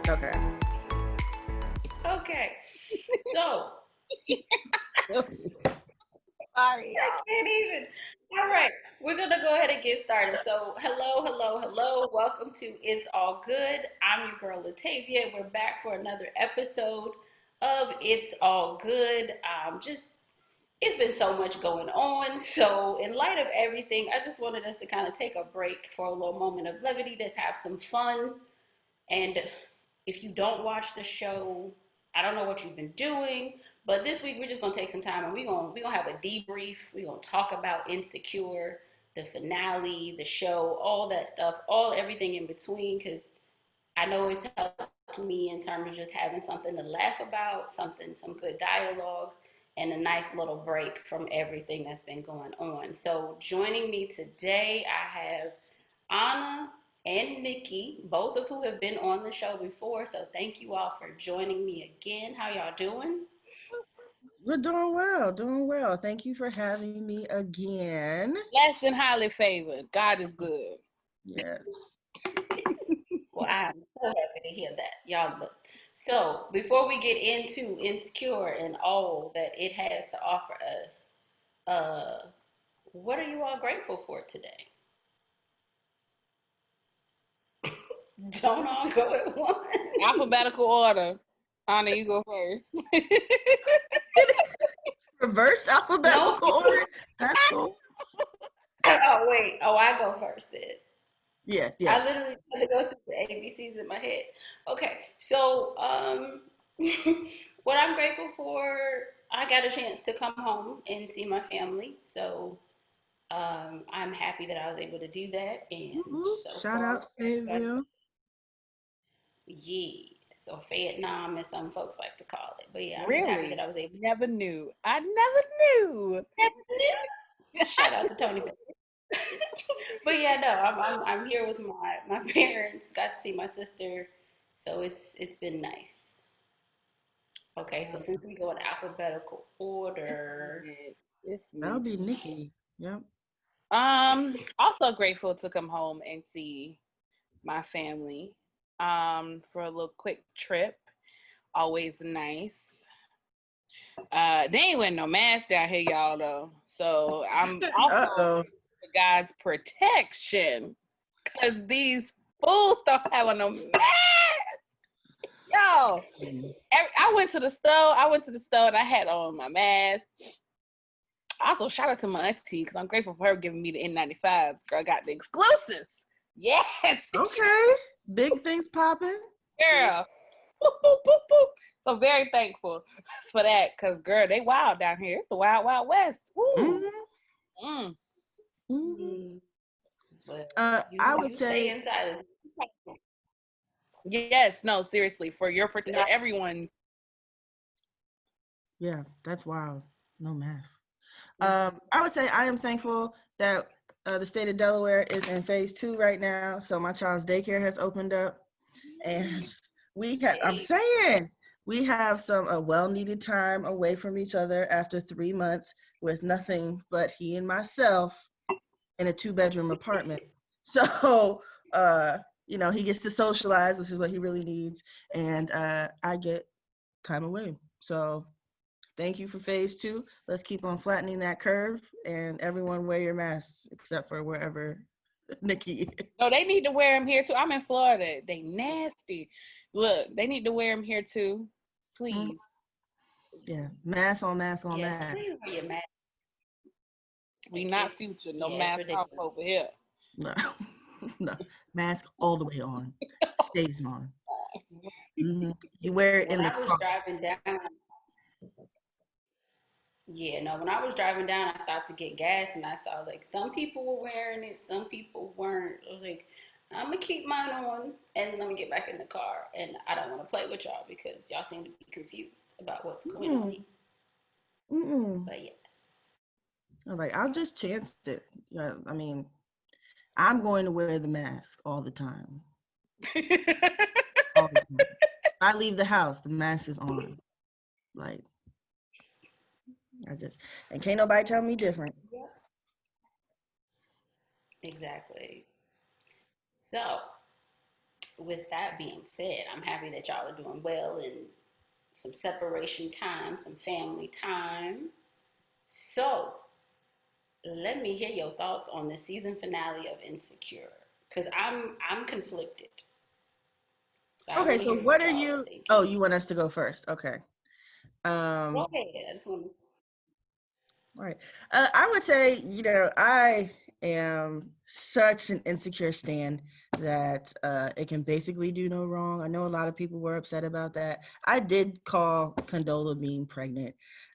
Okay. Okay. So, Sorry, I y'all. can't even. All right. We're going to go ahead and get started. So, hello, hello, hello. Welcome to It's All Good. I'm your girl, Latavia. We're back for another episode of It's All Good. It's been so much going on. So, in light of everything, I just wanted us to kind of take a break for a little moment of levity, to have some fun. And if you don't watch the show, I don't know what you've been doing, but this week we're just gonna take some time and we're gonna have a debrief. We're gonna talk about Insecure, the finale, the show, all that stuff, all everything in between, because I know it's helped me in terms of just having something to laugh about, some good dialogue, and a nice little break from everything that's been going on. So joining me today, I have Onna and Nikki, both of who have been on the show before. So thank you all for joining me again. How y'all doing? We're doing well, doing well. Thank you for having me again. Blessed and highly favored. God is good. Yes. Well, I'm so happy to hear that. Y'all look. So before we get into Insecure and all that it has to offer us, what are you all grateful for today? Don't all go at once. Alphabetical order. Anna, you go first. Reverse alphabetical Nope. order. That's cool. Oh wait. Oh, I go first then. Yeah, yeah. I literally had to go through the ABCs in my head. Okay, so what I'm grateful for, I got a chance to come home and see my family. So I'm happy that I was able to do that. And so Shout out far, to Fayetteville. yeah. So Vietnam, as some folks like to call it. But yeah, I'm just happy that Really? I was able Never knew. I never knew. to. Shout out to Tony. But yeah, no, I'm here with my parents. Got to see my sister, so it's been nice. Okay, so since we go in alphabetical order, It's That'll be Nikki. Nikki. Yep. Also grateful to come home and see my family. For a little quick trip. Always nice. They ain't wearing no mask down here, y'all, though. So I'm also Uh-oh. for God's protection. Cause these fools don't have on no mask. Yo. I went to the store and I had on my mask. Also, shout out to my auntie because I'm grateful for her giving me the N95s. Girl, I got the exclusives. Yes. Okay. Big things popping. Girl. Boop, boop, boop, boop. So very thankful for that because, girl, they wild down here. It's the wild, wild west. Woo. Mm-hmm. mm, but I you would stay say, inside. Yes, no, seriously, for your No, everyone. yeah, that's wild. No mask. I would say I am thankful that the state of Delaware is in phase 2 right now. So my child's daycare has opened up, and I'm saying we have some a well-needed time away from each other after 3 months with nothing but he and myself in a 2-bedroom apartment. So, he gets to socialize, which is what he really needs, and I get time away. So thank you for phase 2. Let's keep on flattening that curve, and everyone wear your masks except for wherever Nikki is. No, they need to wear them here too. I'm in Florida. They nasty. Look, they need to wear them here too. Please. Yeah, mask on mask on yes, mask. please wear your mask. We Like not future. No it's mask off ridiculous. over here. No, no, mask all the way on, stays on. Mm-hmm. You wear it When in the I was car. driving down, yeah, no, when I was driving down, I stopped to get gas and I saw like some people were wearing it, some people weren't. I was like, I'm gonna keep mine on and then I'm gonna get back in the car. And I don't want to play with y'all because y'all seem to be confused about what's going on here. But yes. I was like, I'll just chance it. Yeah, I mean, I'm going to wear the mask all the time. All the time. If I leave the house, the mask is on. Like, and can't nobody tell me different. Yeah. Exactly. So with that being said, I'm happy that y'all are doing well and some separation time, some family time. So let me hear your thoughts on the season finale of Insecure, because I'm conflicted. So I Okay, want to so hear what what are y'all are you? Oh, thinking. you want us to go first? Okay. Go Um, ahead. I just want to. all right. I would say, I am such an Insecure stan that it can basically do no wrong. I know a lot of people were upset about that. I did call Condola being pregnant.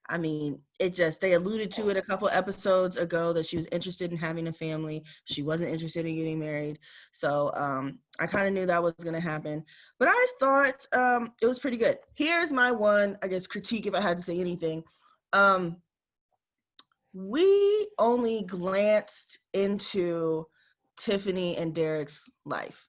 I mean, they alluded to it a couple episodes ago that she was interested in having a family. She wasn't interested in getting married. So I kind of knew that was going to happen. But I thought it was pretty good. Here's my one, I guess, critique if I had to say anything. We only glanced into Tiffany and Derek's life.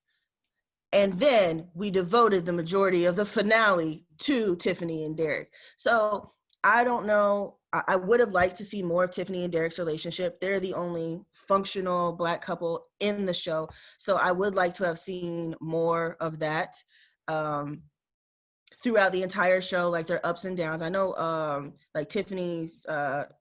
And then we devoted the majority of the finale to Tiffany and Derek. So I don't know. I would have liked to see more of Tiffany and Derek's relationship. They're the only functional Black couple in the show. So I would like to have seen more of that. Throughout the entire show, like their ups and downs. I know like Tiffany's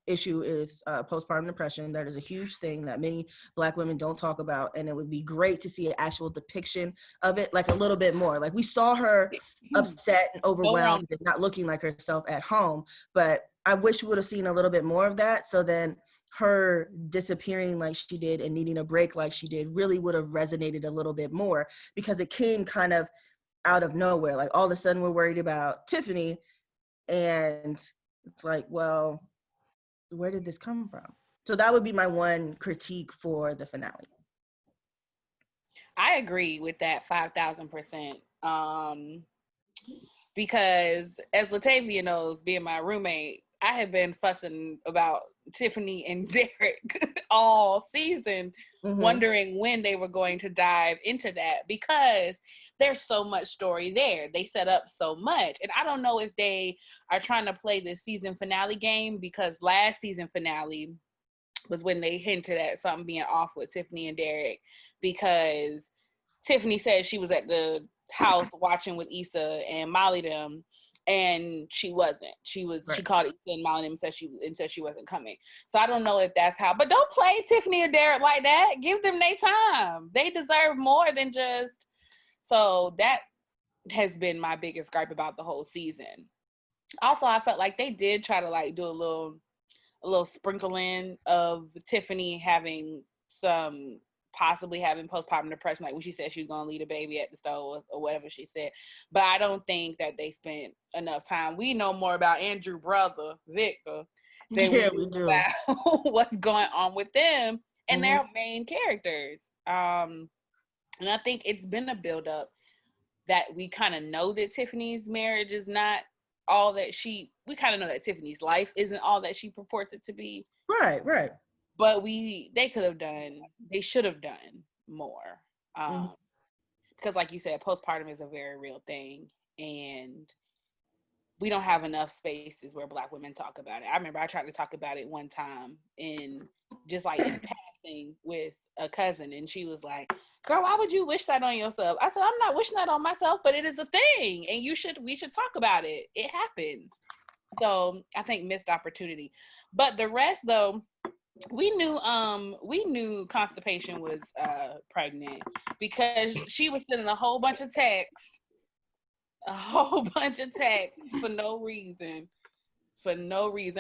issue is postpartum depression. That is a huge thing that many Black women don't talk about, and it would be great to see an actual depiction of it, like a little bit more. Like we saw her upset and overwhelmed and not looking like herself at home, but I wish we would have seen a little bit more of that, so then her disappearing like she did and needing a break like she did really would have resonated a little bit more, because it came kind of out of nowhere. Like all of a sudden we're worried about Tiffany, and it's like, well, where did this come from? So that would be my one critique for the finale. I agree with that 5,000%. Because as Latavia knows, being my roommate, I have been fussing about Tiffany and Derek all season, wondering when they were going to dive into that, because there's so much story there. They set up so much. And I don't know if they are trying to play this season finale game, because last season finale was when they hinted at something being off with Tiffany and Derek, because Tiffany said she was at the house watching with Issa and Molly them, and she wasn't. She called Issa and Molly them and said she wasn't coming. So I don't know if that's how, but don't play Tiffany or Derek like that. Give them their time. They deserve more than just. So that has been my biggest gripe about the whole season. Also, I felt like they did try to like do a little sprinkling of Tiffany having possibly having postpartum depression, like when she said she was gonna leave a baby at the stove or whatever she said. But I don't think that they spent enough time. We know more about Andrew's brother, Victor, than we do about what's going on with them and their main characters. And I think it's been a build-up that we kind of know that Tiffany's marriage is not all that we kind of know that Tiffany's life isn't all that she purports it to be. Right. But they should have done more. Because like you said, postpartum is a very real thing. And we don't have enough spaces where Black women talk about it. I remember I tried to talk about it one time in passing with a cousin, and she was like, girl, why would you wish that on yourself? I said, I'm not wishing that on myself, but it is a thing, and we should talk about it. It happens. So I think missed opportunity. But the rest, though, we knew Constipation was pregnant, because she was sending a whole bunch of texts for no reason.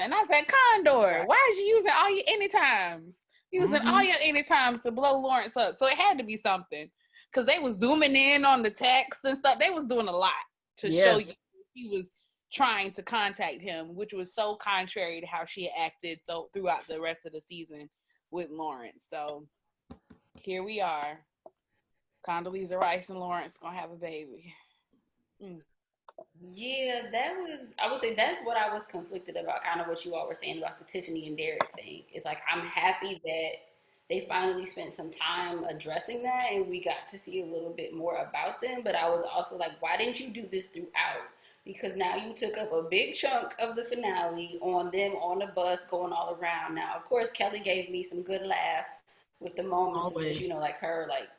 And I said, Condor, why is you using all your anytimes? All your anytimes to blow Lawrence up. So it had to be something, because they was zooming in on the text and stuff. They was doing a lot to show you he was trying to contact him, which was so contrary to how she acted so throughout the rest of the season with Lawrence. So here we are. Condoleezza Rice and Lawrence gonna have a baby. Yeah, I would say that's what I was conflicted about, kind of what you all were saying about the Tiffany and Derek thing. It's like, I'm happy that they finally spent some time addressing that and we got to see a little bit more about them. But I was also like, why didn't you do this throughout? Because now you took up a big chunk of the finale on them on the bus going all around. Now, of course, Kelly gave me some good laughs with the moments of just, like her, like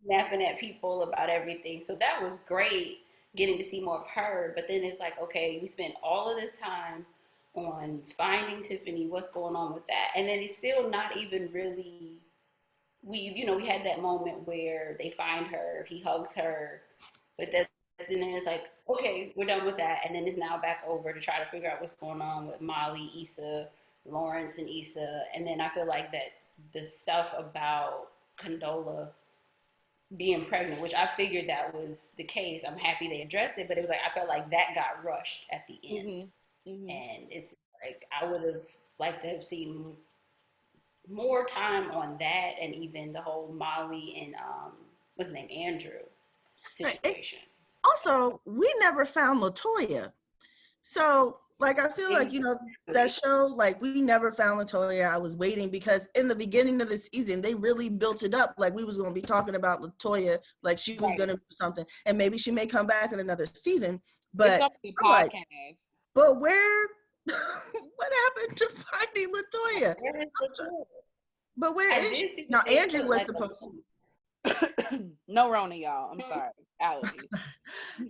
snapping at people about everything. So that was great getting to see more of her. But then it's like, okay, we spent all of this time on finding Tiffany, what's going on with that? And then it's still not even really we had that moment where they find her, he hugs her, but that and then it's like, okay, we're done with that. And then it's now back over to try to figure out what's going on with Molly, Issa, Lawrence and Issa. And then I feel like that the stuff about Condola being pregnant, which I figured that was the case. I'm happy they addressed it, but it was like I felt like that got rushed at the end. And it's like I would have liked to have seen more time on that, and even the whole Molly and what's his name, Andrew situation. Also, we never found LaToya. So, like, I feel like, that show, like, we never found LaToya. I was waiting because in the beginning of the season, they really built it up like we was going to be talking about LaToya, like she was going to do something. And maybe she may come back in another season. But it's gonna be a podcast. like, but where, what happened to finding LaToya? Where is LaToya? But where is she? Now, Andrew was supposed to. No Rona, y'all. I'm sorry. Allergies.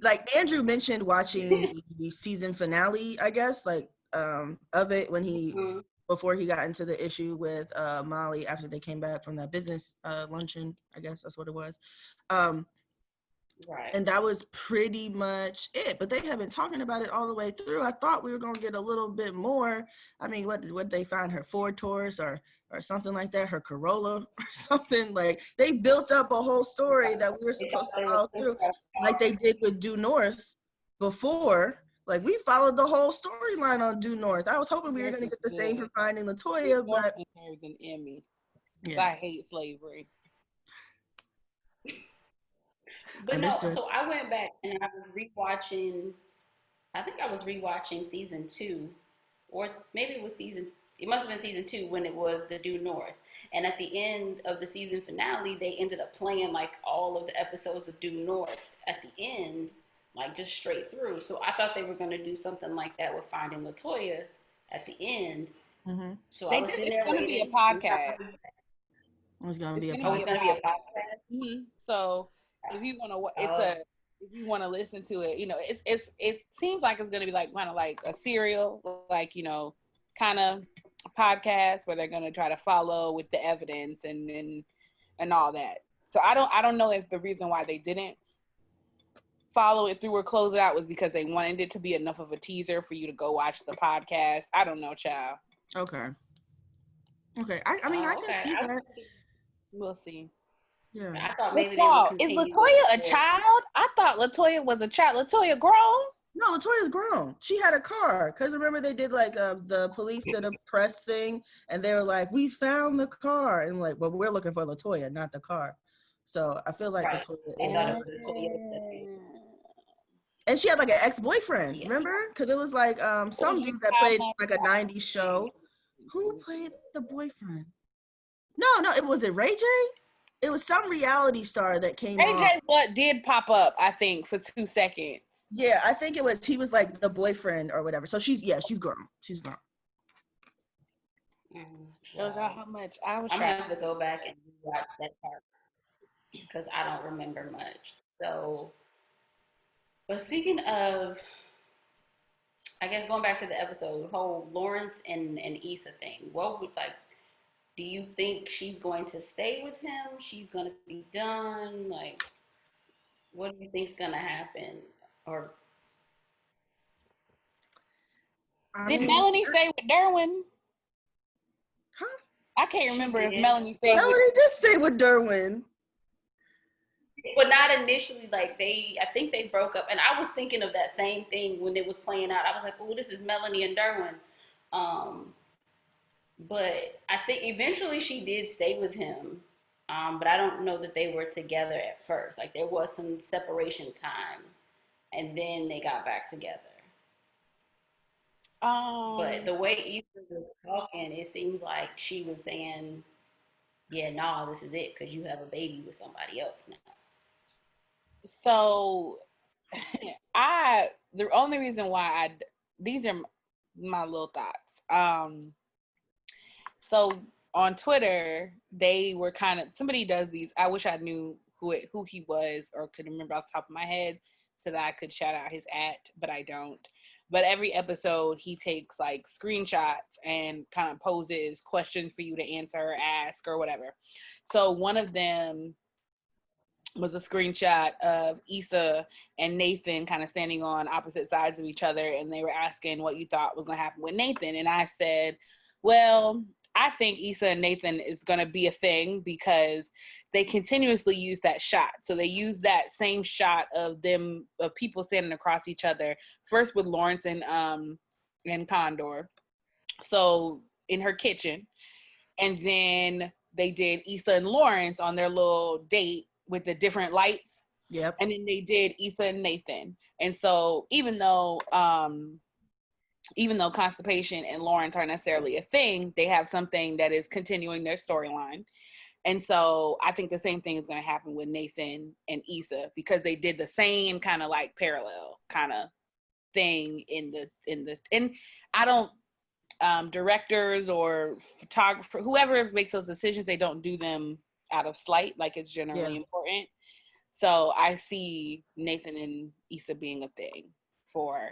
Like Andrew mentioned watching the season finale, I guess, like of it when he before he got into the issue with Molly after they came back from that business luncheon, I guess that's what it was. Right. And that was pretty much it. But they have been talking about it all the way through. I thought we were gonna get a little bit more. I mean, what did they find, her Ford Taurus or something like that, her Corolla or something? Like they built up a whole story that we were supposed to follow through, like they did with Due North before. Like we followed the whole storyline on Due North. I was hoping we were gonna get the same for Finding LaToya, but deserves an Emmy. Yeah. I hate slavery. But Understood. No, so I went back and I was rewatching. I think I was rewatching season 2, or maybe it must have been season 2 when it was the Due North. And at the end of the season finale, they ended up playing like all of the episodes of Due North at the end, like just straight through. So I thought they were going to do something like that with Finding LaToya at the end. Mm-hmm. So I was sitting there waiting. It's going to be a podcast. It's going to be a podcast. Oh, it's going to be a podcast. Mm-hmm. So if you want to, if you want to listen to it, it seems like it's going to be like kind of like a serial, like kind of a podcast where they're going to try to follow with the evidence and all that. So I don't know if the reason why they didn't follow it through or close it out was because they wanted it to be enough of a teaser for you to go watch the podcast. I don't know, child. Okay. I mean, I can see that. We'll see. Yeah. I thought maybe they would continue. Is LaToya a child? I thought LaToya was a child. LaToya grown? No, LaToya's grown. She had a car. Because remember they did like the police did a press thing and they were like, we found the car. And like, well, we're looking for LaToya, not the car. So I feel like LaToya is and she had like an ex-boyfriend, remember? Because it was like some dude that played like a 90s show. Who played the boyfriend? No, it was Ray J? It was some reality star that came on. Ray J what did pop up, I think, for 2 seconds. Yeah, I think he was like the boyfriend or whatever. So she's grown. She's grown. Shows out how much I'm gonna have to go back and watch that part because I don't remember much. So, but speaking of, I guess going back to the episode, whole Lawrence and Issa thing. What would do you think she's going to stay with him? She's going to be done? Like, what do you think's going to happen? Or did Melanie stay with Derwin? Huh? I can't remember if Melanie stayed. Melanie did stay with Derwin. But not initially. Like I think they broke up, and I was thinking of that same thing when it was playing out. I was like, "Oh, this is Melanie and Derwin." But I think eventually she did stay with him. But I don't know that they were together at first. Like there was some separation time, and then they got back together. But the way Issa was talking, it seems like she was saying, "Yeah, nah, this is it because you have a baby with somebody else now." So, the only reason why these are my little thoughts. So on Twitter, they were somebody does these. I wish I knew who he was or could remember off the top of my head so that I could shout out his but I don't. But every episode he takes like screenshots and kind of poses questions for you to answer or ask or whatever. So one of them was a screenshot of Issa and Nathan kind of standing on opposite sides of each other, and they were asking what you thought was going to happen with Nathan. And I said, well, I think Issa and Nathan is going to be a thing because they continuously use that shot. So they use that same shot of them, of people standing across each other, first with Lawrence and Condor. So in her kitchen. And then they did Issa and Lawrence on their little date with the different lights. Yep. And then they did Issa and Nathan. And so even though constipation and Lawrence aren't necessarily a thing, they have something that is continuing their storyline. And so I think the same thing is going to happen with Nathan and Issa because they did the same kind of like parallel kind of thing and I don't, directors or photographer, whoever makes those decisions, they don't do them out of slight, like it's generally important. So I see Nathan and Issa being a thing for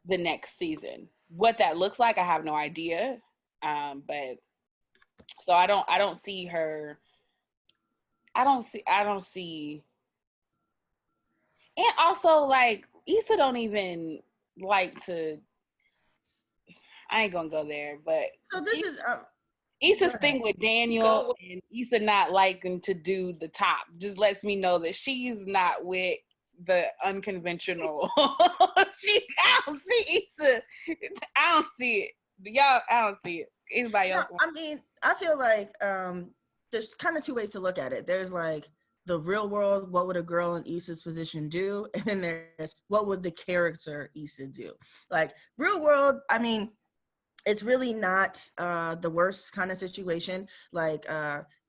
the next season. What that looks like, I have no idea. But so I don't see her. I don't see. And also, like, Issa don't even like to. I ain't gonna go there, but so this is Issa's thing with Daniel and Issa not liking to do the top just lets me know that she's not with the unconventional. I don't see Issa. I don't see it. Y'all, I don't see it. Anybody else? I mean, I feel like there's kind of two ways to look at it. There's like the real world, what would a girl in Issa's position do? And then there's what would the character Issa do? Like real world, I mean, it's really not the worst kind of situation. Like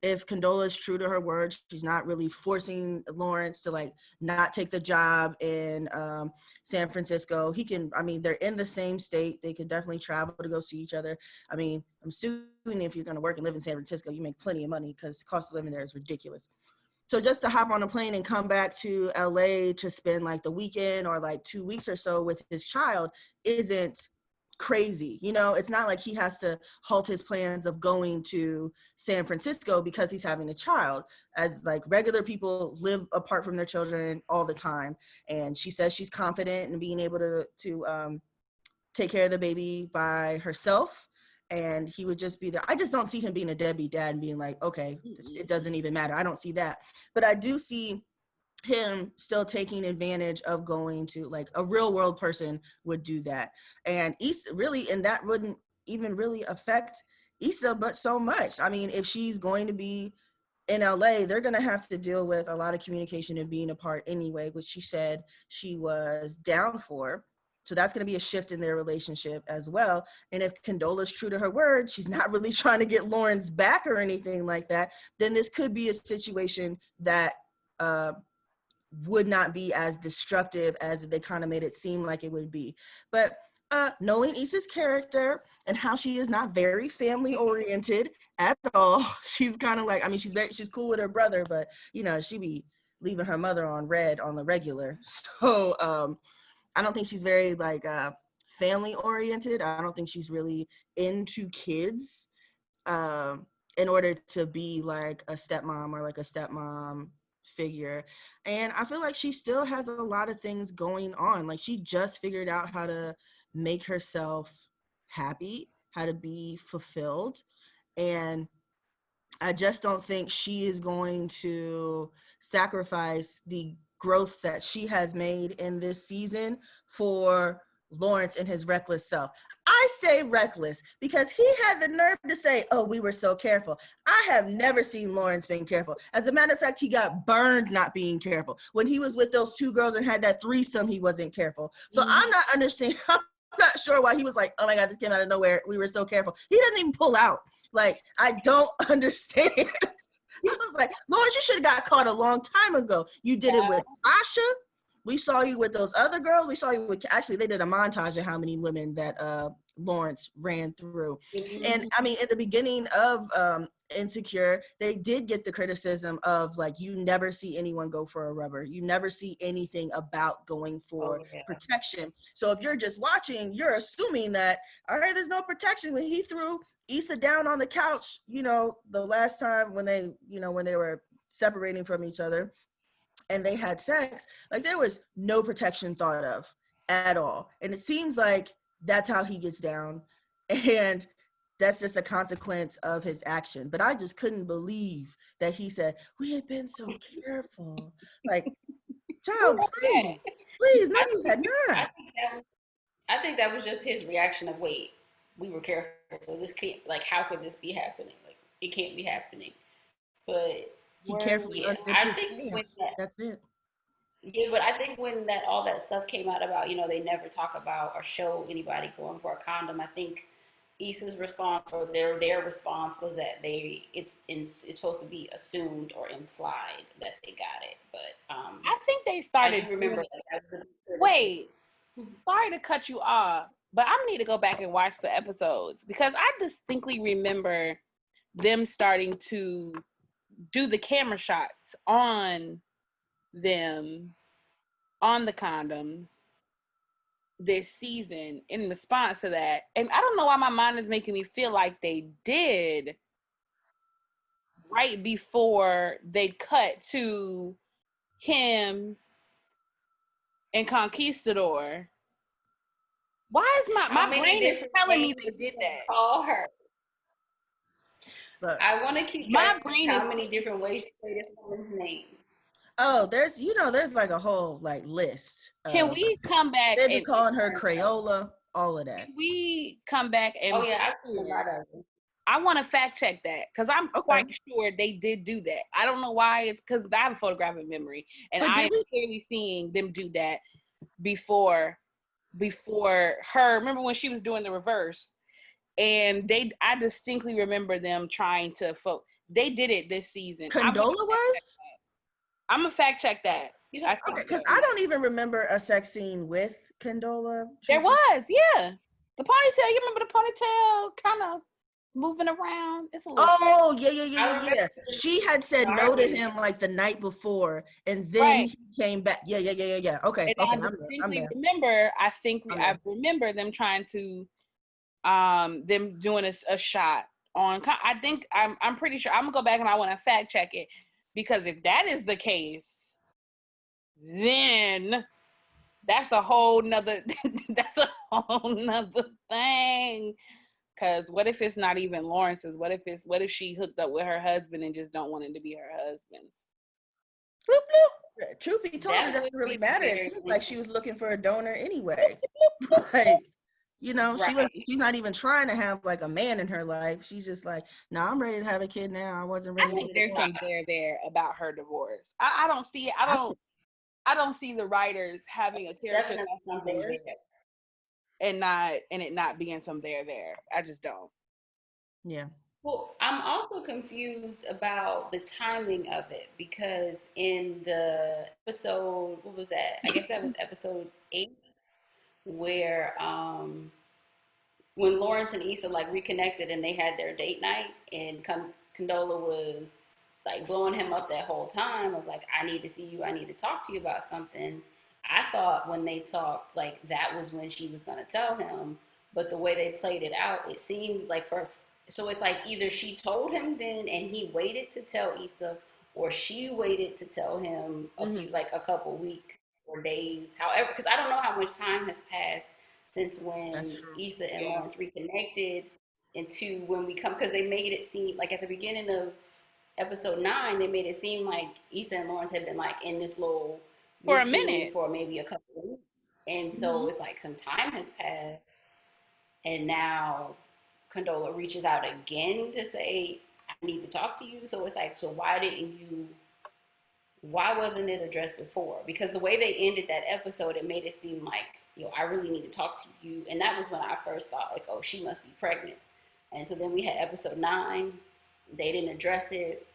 if Condola is true to her word, she's not really forcing Lawrence to like not take the job in San Francisco. They're in the same state. They could definitely travel to go see each other. I mean, I'm assuming if you're going to work and live in San Francisco, you make plenty of money because the cost of living there is ridiculous. So just to hop on a plane and come back to LA to spend like the weekend or like 2 weeks or so with his child isn't crazy. You know, it's not like he has to halt his plans of going to San Francisco because he's having a child, as like regular people live apart from their children all the time. And she says she's confident in being able to take care of the baby by herself. And he would just be there. I just don't see him being a deadbeat dad and being like, okay, it doesn't even matter. I don't see that. But I do see him still taking advantage of going to like a real world person would do that. And Issa really, and that wouldn't even really affect Issa, but so much. I mean, if she's going to be in LA, they're going to have to deal with a lot of communication and being apart anyway, which she said she was down for. So that's going to be a shift in their relationship as well. And if Condola's true to her word, she's not really trying to get Lawrence back or anything like that, then this could be a situation that would not be as destructive as they kind of made it seem like it would be. But knowing Issa's character and how she is not very family oriented at all, she's kind of like, I mean, she's cool with her brother, but you know, she be leaving her mother on red on the regular. So I don't think she's very like family oriented. I don't think she's really into kids in order to be like a stepmom or like a stepmom figure. And I feel like she still has a lot of things going on. Like she just figured out how to make herself happy, how to be fulfilled. And I just don't think she is going to sacrifice the growths that she has made in this season for Lawrence and his reckless self. I say reckless because he had the nerve to say, oh, we were so careful. I have never seen Lawrence being careful. As a matter of fact, he got burned not being careful. When he was with those two girls and had that threesome, he wasn't careful. So I'm not sure why he was like, oh my God, this came out of nowhere. We were so careful. He doesn't even pull out. Like, I don't understand. I was like, Lawrence, you should have got caught a long time ago. You did it with Asha. We saw you with those other girls. We saw you with, actually, they did a montage of how many women that Lawrence ran through. Mm-hmm. And I mean, in the beginning of Insecure, they did get the criticism of like, you never see anyone go for a rubber. You never see anything about going for protection. So if you're just watching, you're assuming that, all right, there's no protection. When he threw Issa down on the couch, you know, the last time when they, you know, when they were separating from each other and they had sex, like there was no protection thought of at all. And it seems like that's how he gets down. And that's just a consequence of his action. But I just couldn't believe that he said, we had been so careful. Like, child, please, no, you had not. I think that was just his reaction of, wait, we were careful, so this can't, like, how could this be happening? Like, it can't be happening. But He carefully yeah, unzipped I his think pants. That's it. yeah, but I think when that all that stuff came out about, you know, they never talk about or show anybody going for a condom. I think Issa's response or their response was that it's supposed to be assumed or implied that they got it. But I think they I started. do remember that was Wait, sorry to cut you off, but I need to go back and watch the episodes because I distinctly remember them starting to do the camera shots on them on the condoms this season in response to that. And I don't know why my mind is making me feel like they did right before they cut to him and Conquistador. Why is my brain is telling me they did that? Call her. But I want to keep track of how many different ways you say this woman's name. Oh, there's, you know, there's like a whole like list. Can we come back? They've been calling her Crayola, all of that. Can we come back and? Oh yeah, I've seen a lot of them. I want to fact check that because I'm quite sure they did do that. I don't know why. It's because I have a photographic memory, and I am clearly seeing them do that before her. Remember when she was doing the reverse, and I distinctly remember them trying to. They did it this season. Condola was. I'm gonna fact check that. Okay, because I don't even remember a sex scene with Condola. There was, yeah. The ponytail. You remember the ponytail kind of moving around? It's a little yeah. She had said no to him like the night before, and then he came back. Yeah. Okay, and I remember. I remember them trying to, them doing a shot on. I think I'm pretty sure. I'm gonna go back and I want to fact check it because if that is the case, then that's a whole nother thing. Cause what if it's not even Lawrence's? What if she hooked up with her husband and just don't want it to be her husband's? Bloop, bloop. Truth be told, it doesn't really matter. It seems like she was looking for a donor anyway. Like, you know, she's not even trying to have like a man in her life. She's just like, no, I'm ready to have a kid now. I wasn't ready. I think there's some there about her divorce. I don't see it. I don't see the writers having a character that's divorced and it not being some there. I just don't. Yeah. Well, I'm also confused about the timing of it because in the episode, what was that? I guess that was episode 8, where when Lawrence and Issa like reconnected and they had their date night, and Condola was like blowing him up that whole time of like, I need to see you, I need to talk to you about something. I thought when they talked, like that was when she was gonna tell him, but the way they played it out, it seems like so it's like either she told him then and he waited to tell Issa, or she waited to tell him a couple weeks or days, however, because I don't know how much time has passed since when Issa and Lawrence reconnected into when we come, because they made it seem like at the beginning of episode 9, they made it seem like Issa and Lawrence had been like in this little for a minute, for maybe a couple of weeks, and so it's like some time has passed, and now Condola reaches out again to say, I need to talk to you. So it's like, so why wasn't it addressed before? Because the way they ended that episode, it made it seem like, I really need to talk to you. And that was when I first thought like, oh, she must be pregnant. And so then we had episode 9. They didn't address it.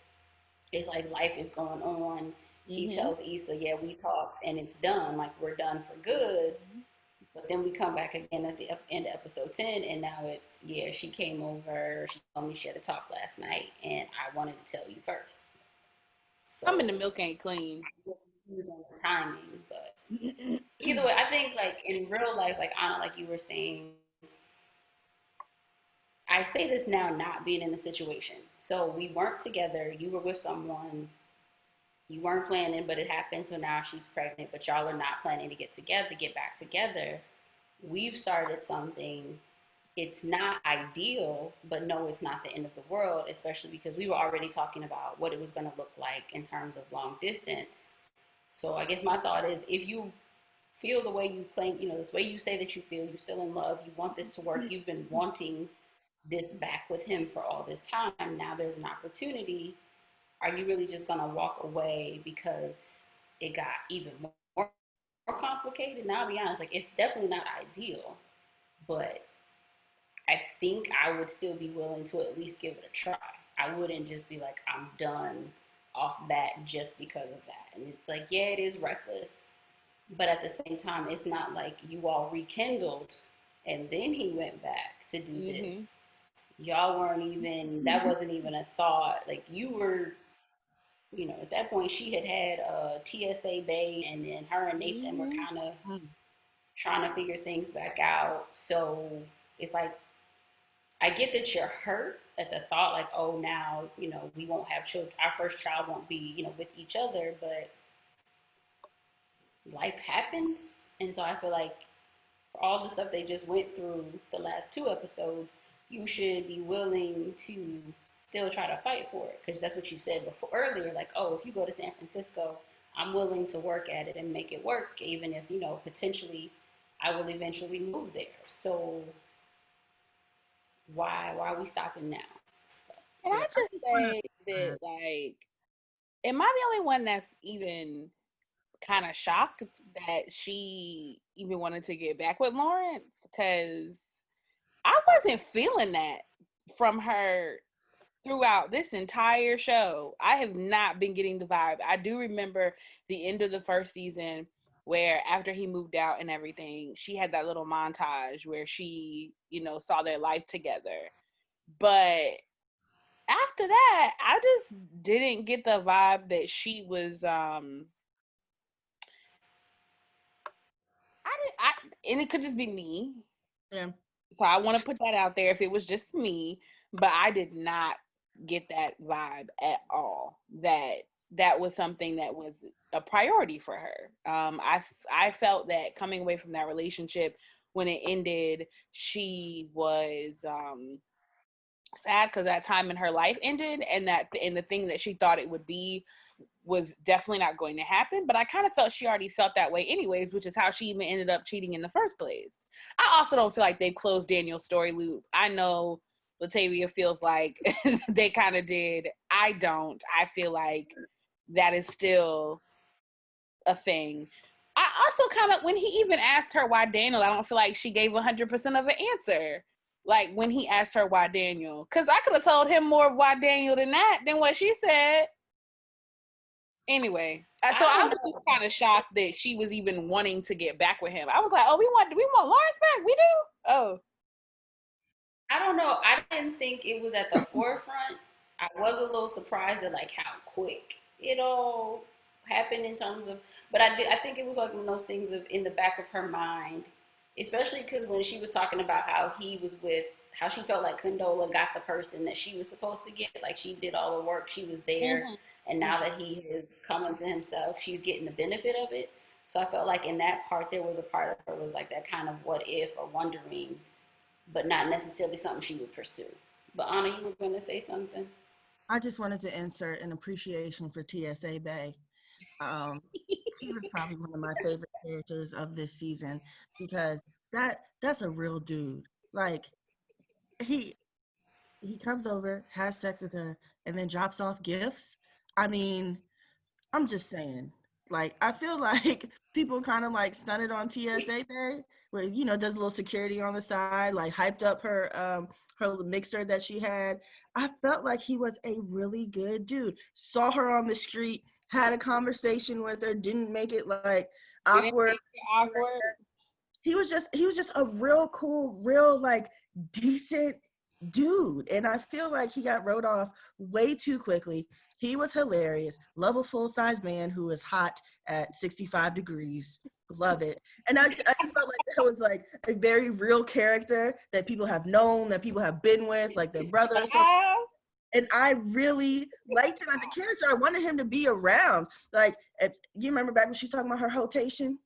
It's like life is going on. He tells Issa, yeah, we talked and it's done. Like we're done for good. But then we come back again at the end of episode 10, and now it's, yeah, she came over, she told me she had a talk last night, and I wanted to tell you first. I'm in the So, milk ain't clean. confused on the timing, but either way, I think like in real life, like Anna, like you were saying, I say this now not being in the situation. So we weren't together, you were with someone, you weren't planning, but it happened, so now she's pregnant, but y'all are not planning to get back together. We've started something. It's not ideal, but no, it's not the end of the world, especially because we were already talking about what it was going to look like in terms of long distance. So I guess my thought is if you feel the way you claim, this way you say that you feel, you're still in love, you want this to work, you've been wanting this back with him for all this time, now there's an opportunity. Are you really just going to walk away because it got even more complicated? Now, I'll be honest, like, it's definitely not ideal, but I think I would still be willing to at least give it a try. I wouldn't just be like, I'm done off bat just because of that. And it's like, yeah, it is reckless. But at the same time, it's not like you all rekindled and then he went back to do this. Mm-hmm. Y'all weren't even, that wasn't even a thought. Like you were, at that point she had had a TSA baby, and then her and Nathan were Mm-hmm. kind of trying to figure things back out. So it's like, I get that you're hurt at the thought, like, oh, now, we won't have children. Our first child won't be, with each other, but life happened. And so I feel like for all the stuff they just went through the last two episodes, you should be willing to still try to fight for it. Because that's what you said before earlier, like, oh, if you go to San Francisco, I'm willing to work at it and make it work, even if, potentially I will eventually move there. So why are we stopping now? And Yeah, I I just just want say that, like, am I the only one that's even kind of shocked that she even wanted to get back with Lawrence? Because I wasn't feeling that from her throughout this entire show. I have not been getting the vibe. I do remember the end of the first season where after he moved out and everything, she had that little montage where she, saw their life together. But after that, I just didn't get the vibe that she was and it could just be me. yeah. So I want to put that out there if it was just me, but I did not get that vibe at all. That was something that was a priority for her. I felt that coming away from that relationship when it ended, she was sad because that time in her life ended, and the thing that she thought it would be was definitely not going to happen. But I kind of felt she already felt that way anyways, which is how she even ended up cheating in the first place. I also don't feel like they've closed Daniel's story loop. I know Latavia feels like they kind of did. I don't. I feel like that is still a thing. I also kind of, when he even asked her why Daniel, I don't feel like she gave 100% of an answer. Like when he asked her why Daniel, because I could have told him more of why Daniel than what she said. Anyway, so I was just kind of shocked that she was even wanting to get back with him. I was like, oh, we want Lawrence back. We do. Oh, I don't know. I didn't think it was at the forefront. I was a little surprised at like how quick it all happened in terms of, but I think it was like one of those things of in the back of her mind, especially because when she was talking about how he was with, how she felt like Condola got the person that she was supposed to get, like she did all the work, she was there, and now that he has come into himself, she's getting the benefit of it. So I felt like in that part, there was a part of her was like that kind of what if or wondering, but not necessarily something she would pursue. But Anna, you were going to say something? I just wanted to insert an appreciation for TSA Bay. He was probably one of my favorite characters of this season because that's a real dude. Like he he comes over, has sex with her, and then drops off gifts. I mean, I'm just saying. Like, I feel like people kind of like stunted on TSA Day, where does a little security on the side, like hyped up her little mixer that she had. I felt like he was a really good dude. Saw her on the street, had a conversation with her, didn't make it like didn't awkward. make it awkward. he was just a real cool, real like decent dude. And I feel like he got wrote off way too quickly. He was hilarious. Love a full-size man who is hot at 65 degrees. Love it. And I just felt like that was like a very real character that people have known, that people have been with, like their brother or something. And I really liked him as a character. I wanted him to be around. Like, if you remember back when she was talking about her hotation,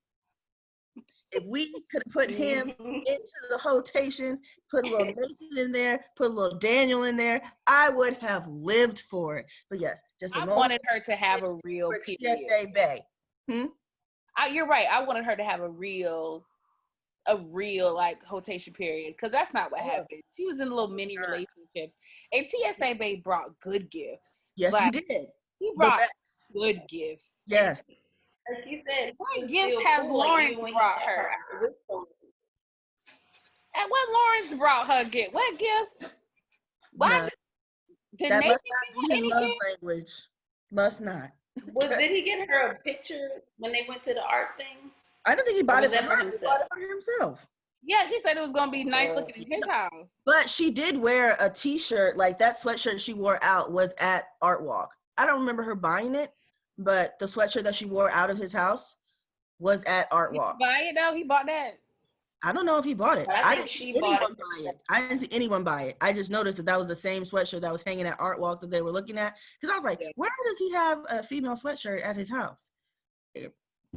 if we could put him into the hotation, put a little Nathan in there, put a little Daniel in there, I would have lived for it. But yes, just I wanted her to have a real period. TSA Bay. You're right. I wanted her to have a real like hotation period, because that's not what happened. She was in little mini relationships, and TSA Bay brought good gifts. Yes, like, he did. He brought good gifts. Yes. Like you said, what gifts has Lawrence brought her? And what Lawrence brought her gift? What gifts? What? Did that Nathan must not be his love language. Must not. Did he get her a picture when they went to the art thing? I don't think he bought it for himself. He bought it for himself. Yeah, she said it was gonna be nice looking in his house. But she did wear a t-shirt, like that sweatshirt she wore out was at Art Walk. I don't remember her buying it, but the sweatshirt that she wore out of his house was at Art Walk. Did he buy it though? He bought that. I don't know if he bought it. I didn't see anyone buy it. I didn't see anyone buy it. I just noticed that was the same sweatshirt that was hanging at Art Walk that they were looking at. Because I was like, where does he have a female sweatshirt at his house?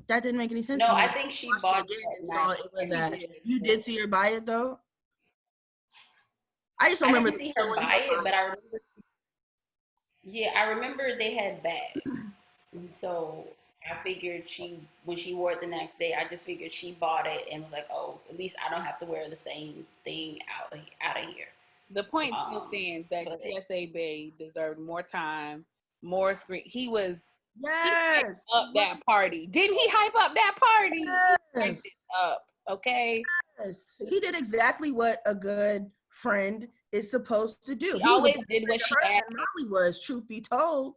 That didn't make any sense. No, to me. I think she bought it. You did see her buy it though? I just remember didn't see her buy it, but I remember. Yeah, I remember they had bags, and so I figured when she wore it the next day, I just figured she bought it and was like, oh, at least I don't have to wear the same thing out of here. The point still stands that TSA Bay deserved more time, more screen. He hyped up that party. Didn't he hype up that party? Yes. Up, okay? Yes. He did exactly what a good friend is supposed to do. He always did what she asked. Molly was, truth be told.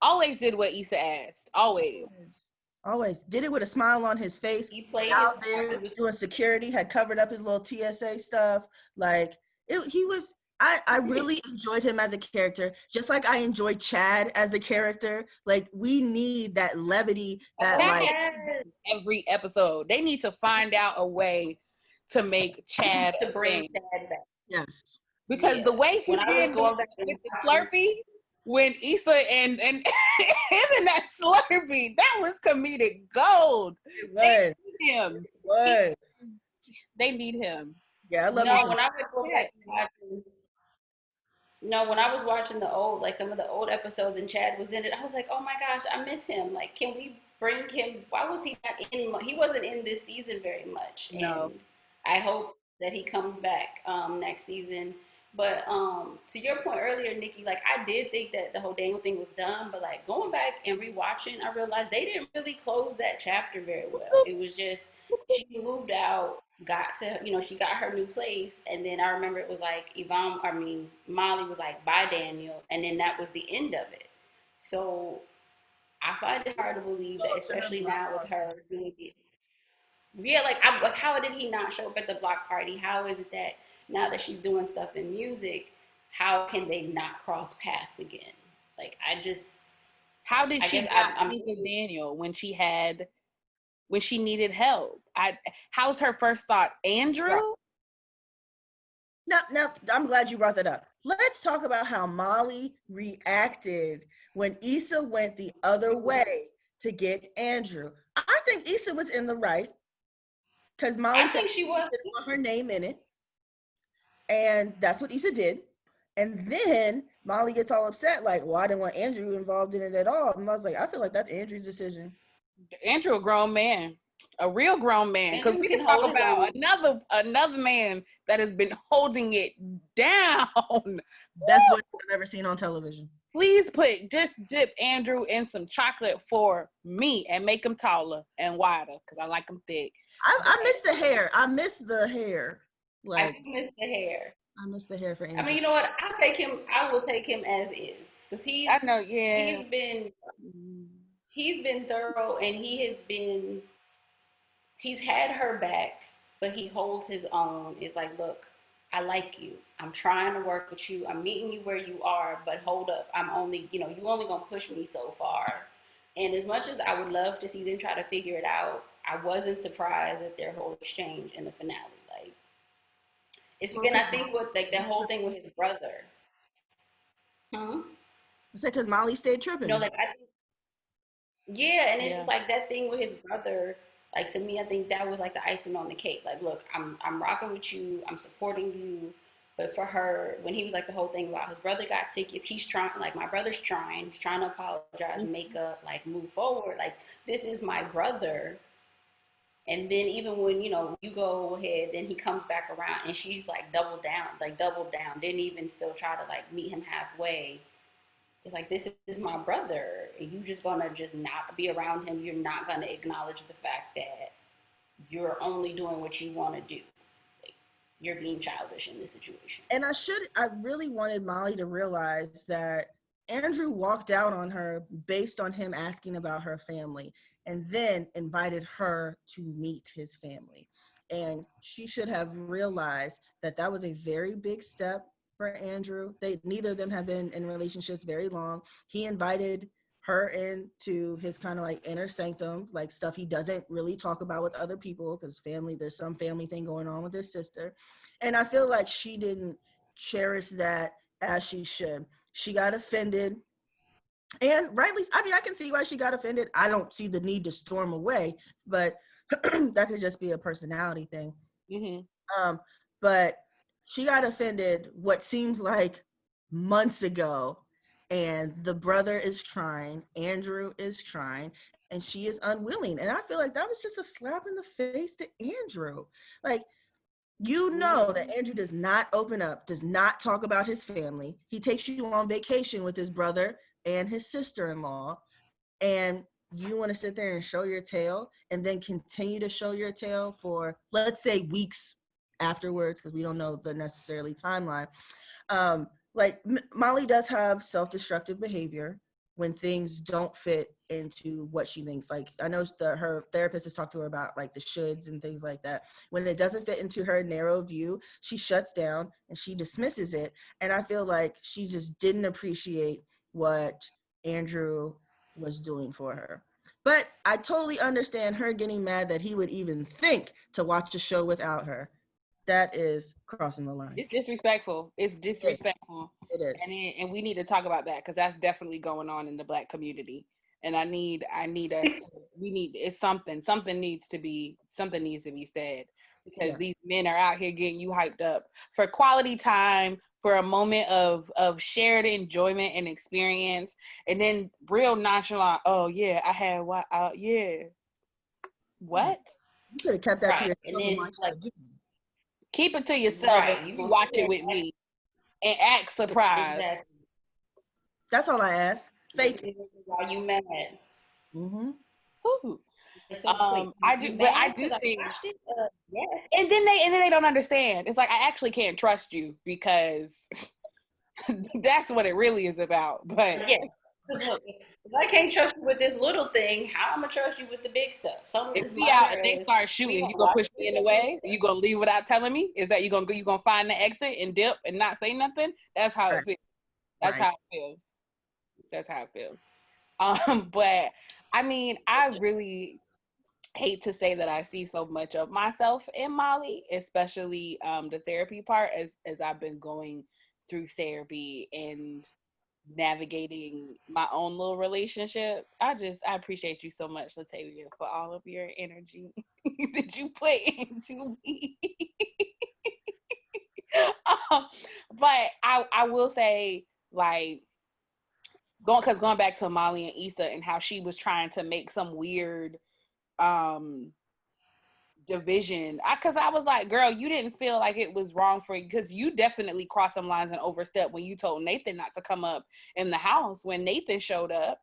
Always did what Issa asked. Always did it with a smile on his face. He played out there doing security, had covered up his little TSA stuff. Like he was. I really enjoyed him as a character, just like I enjoyed Chad as a character. Like we need that levity. Every episode, they need to find out a way to make Chad to bring Chad back. Yes, because the way he did with the Slurpee. When Issa and him and that Slurpee, that was comedic gold. It was. They need him. Yeah, I love when I was watching the old, like some of the old episodes and Chad was in it, I was like, oh my gosh, I miss him. Like, can we bring him? Why was he not in? He wasn't in this season very much. No. And I hope that he comes back next season. But to your point earlier, Nikki, like I did think that the whole Daniel thing was done, but like going back and rewatching, I realized they didn't really close that chapter very well. It was just she moved out, got to, she got her new place, and then I remember it was like Molly was like, bye Daniel, and then that was the end of it. So I find it hard to believe that, especially now with her doing it. Yeah, like how did he not show up at the block party? How is it that now that she's doing stuff in music, how can they not cross paths again? Like, how did she not think of Daniel when she needed help? How's her first thought? Andrew? No, I'm glad you brought that up. Let's talk about how Molly reacted when Issa went the other way to get Andrew. I think Issa was in the right because Molly said she was didn't want her name in it. And that's what Issa did. And then Molly gets all upset, like, well, I didn't want Andrew involved in it at all. And I was like, I feel like that's Andrew's decision. Andrew, a grown man, a real grown man. Because we can talk about another man that has been holding it down. Best one I've ever seen on television. Please just dip Andrew in some chocolate for me and make him taller and wider because I like him thick. I miss the hair. I miss the hair. Like, I miss the hair. I miss the hair for Andrew. I mean, you know what? I will take him as is because he's been thorough and he has been he's had her back, but he holds his own. It's like, look, I like you. I'm trying to work with you. I'm meeting you where you are, but hold up. I'm only, you only gonna push me so far. And as much as I would love to see them try to figure it out, I wasn't surprised at their whole exchange in the finale. Like, it's Well, again, 'cause I think with like that whole thing with his brother. Hmm? I said because Molly stayed You know, tripping. like I Yeah, and it's Yeah. just like that thing with his brother. Like to me, I think that was like the icing on the cake. Like, look, I'm rocking with you. I'm supporting you. But for her, when he was like the whole thing about his brother got tickets, he's trying. Like my brother's trying. He's trying to apologize, make up, like move forward. Like this is my brother. And then even when you go ahead, then he comes back around, and she's like doubled down. Didn't even still try to like meet him halfway. It's like this is my brother. You just gonna just not be around him. You're not gonna acknowledge the fact that you're only doing what you want to do. Like, you're being childish in this situation. And I really wanted Molly to realize that Andrew walked out on her based on him asking about her family and then invited her to meet his family. And she should have realized that that was a very big step for Andrew. Neither of them have been in relationships very long. He invited her into his kind of like inner sanctum, like stuff he doesn't really talk about with other people because family, there's some family thing going on with his sister. And I feel like she didn't cherish that as she should. She got offended. And rightly, I mean, I can see why she got offended. I don't see the need to storm away, but that could just be a personality thing. Mm-hmm. But she got offended what seems like months ago. And the brother is trying, Andrew is trying, and she is unwilling. And I feel like that was just a slap in the face to Andrew. Like, you know that Andrew does not open up, does not talk about his family. He takes you on vacation with his brother and his sister-in-law, and you want to sit there and show your tail and then continue to show your tail for, let's say, weeks afterwards, because we don't know the necessarily timeline. Like Molly does have self-destructive behavior when things don't fit into what she thinks. Like I know her therapist has talked to her about like the shoulds and things like that. When it doesn't fit into her narrow view, she shuts down and she dismisses it. And I feel like she just didn't appreciate what Andrew was doing for her. But I totally understand her getting mad that he would even think to watch a show without her. That is crossing the line. It's disrespectful. It's disrespectful. It is. And we need to talk about that because that's definitely going on in the Black community. And I need us to, it's something needs to be said because these men are out here getting you hyped up for quality time, for a moment of shared enjoyment and experience, and then real nonchalant, oh yeah, I had what yeah. What? You could have kept that to Right. yourself And and then watched like it again. Keep it to yourself right, and you gonna watch sit it there with and me and act surprised. exactly. That's all I ask. Fake it. Why you mad? Mm-hmm. Ooh. So wait, you But I mad do because I think, watched it? Yes. and then they don't understand. It's like I actually can't trust you because that's what it really is about. But Yes. Because look, if I can't trust you with this little thing, how am I trust you with the big stuff? Something if as we out minor and they as start we shooting, gonna you gonna watch push me this in the show way? together. You gonna leave without telling me? Is that you gonna find the exit and dip and not say nothing? That's how Right. it feels. That's Right. how it feels. That's how it feels. But I mean, I really hate to say that I see so much of myself in Molly, especially the therapy part as I've been going through therapy and navigating my own little relationship. I appreciate you so much, Latavia, for all of your energy that you put into me. But I will say, like, going back to Molly and Issa and how she was trying to make some weird division, because I was like, girl, you didn't feel like it was wrong for you, because you definitely crossed some lines and overstepped when you told Nathan not to come up in the house when Nathan showed up.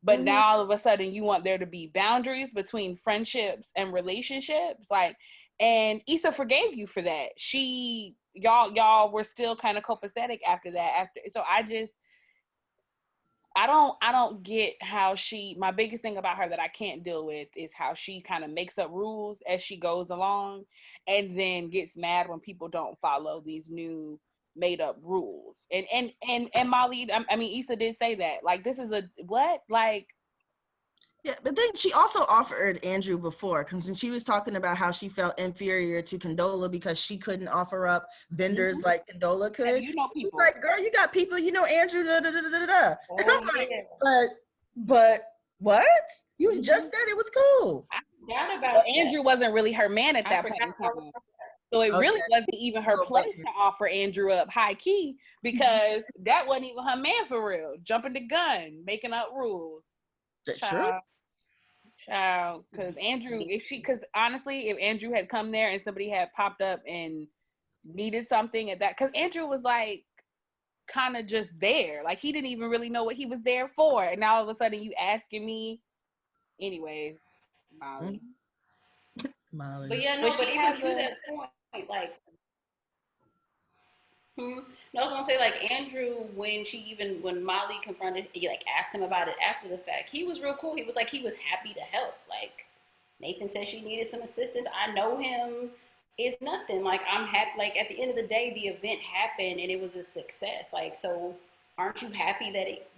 But Mm-hmm. now all of a sudden you want there to be boundaries between friendships and relationships, like, and Issa forgave you for that. Y'all were still kind of copacetic after that. So I don't get how my biggest thing about her that I can't deal with is how she kind of makes up rules as she goes along and then gets mad when people don't follow these new made up rules. And Molly, I mean, Issa did say that. Like, this is a what? Like, Yeah, but then she also offered Andrew before, because when she was talking about how she felt inferior to Condola because she couldn't offer up vendors like Condola could. you know She's people. like, girl, you got people, you know Andrew, da da da da da. Oh, And I'm like, yeah. but what? You just said it was cool. I forgot about Well, that. Andrew wasn't really her man at I that point forgot in about time. that. So it really Okay. wasn't even her Well, place to offer Andrew up high key because that wasn't even her man for real. Jumping the gun, making up rules. is that true? Child, because because honestly, if Andrew had come there and somebody had popped up and needed something at that, because Andrew was like kind of just there, like he didn't even really know what he was there for, and now all of a sudden you asking me, anyways, Molly. Molly. But yeah, no, But but she even has to that point, like, no, I was gonna say like Andrew when Molly confronted, like asked him about it after the fact, he was real cool. He was like he was happy to help. Like Nathan said she needed some assistance. I know him. It's nothing. Like I'm happy. Like at the end of the day, the event happened and it was a success. Like so, aren't you happy that it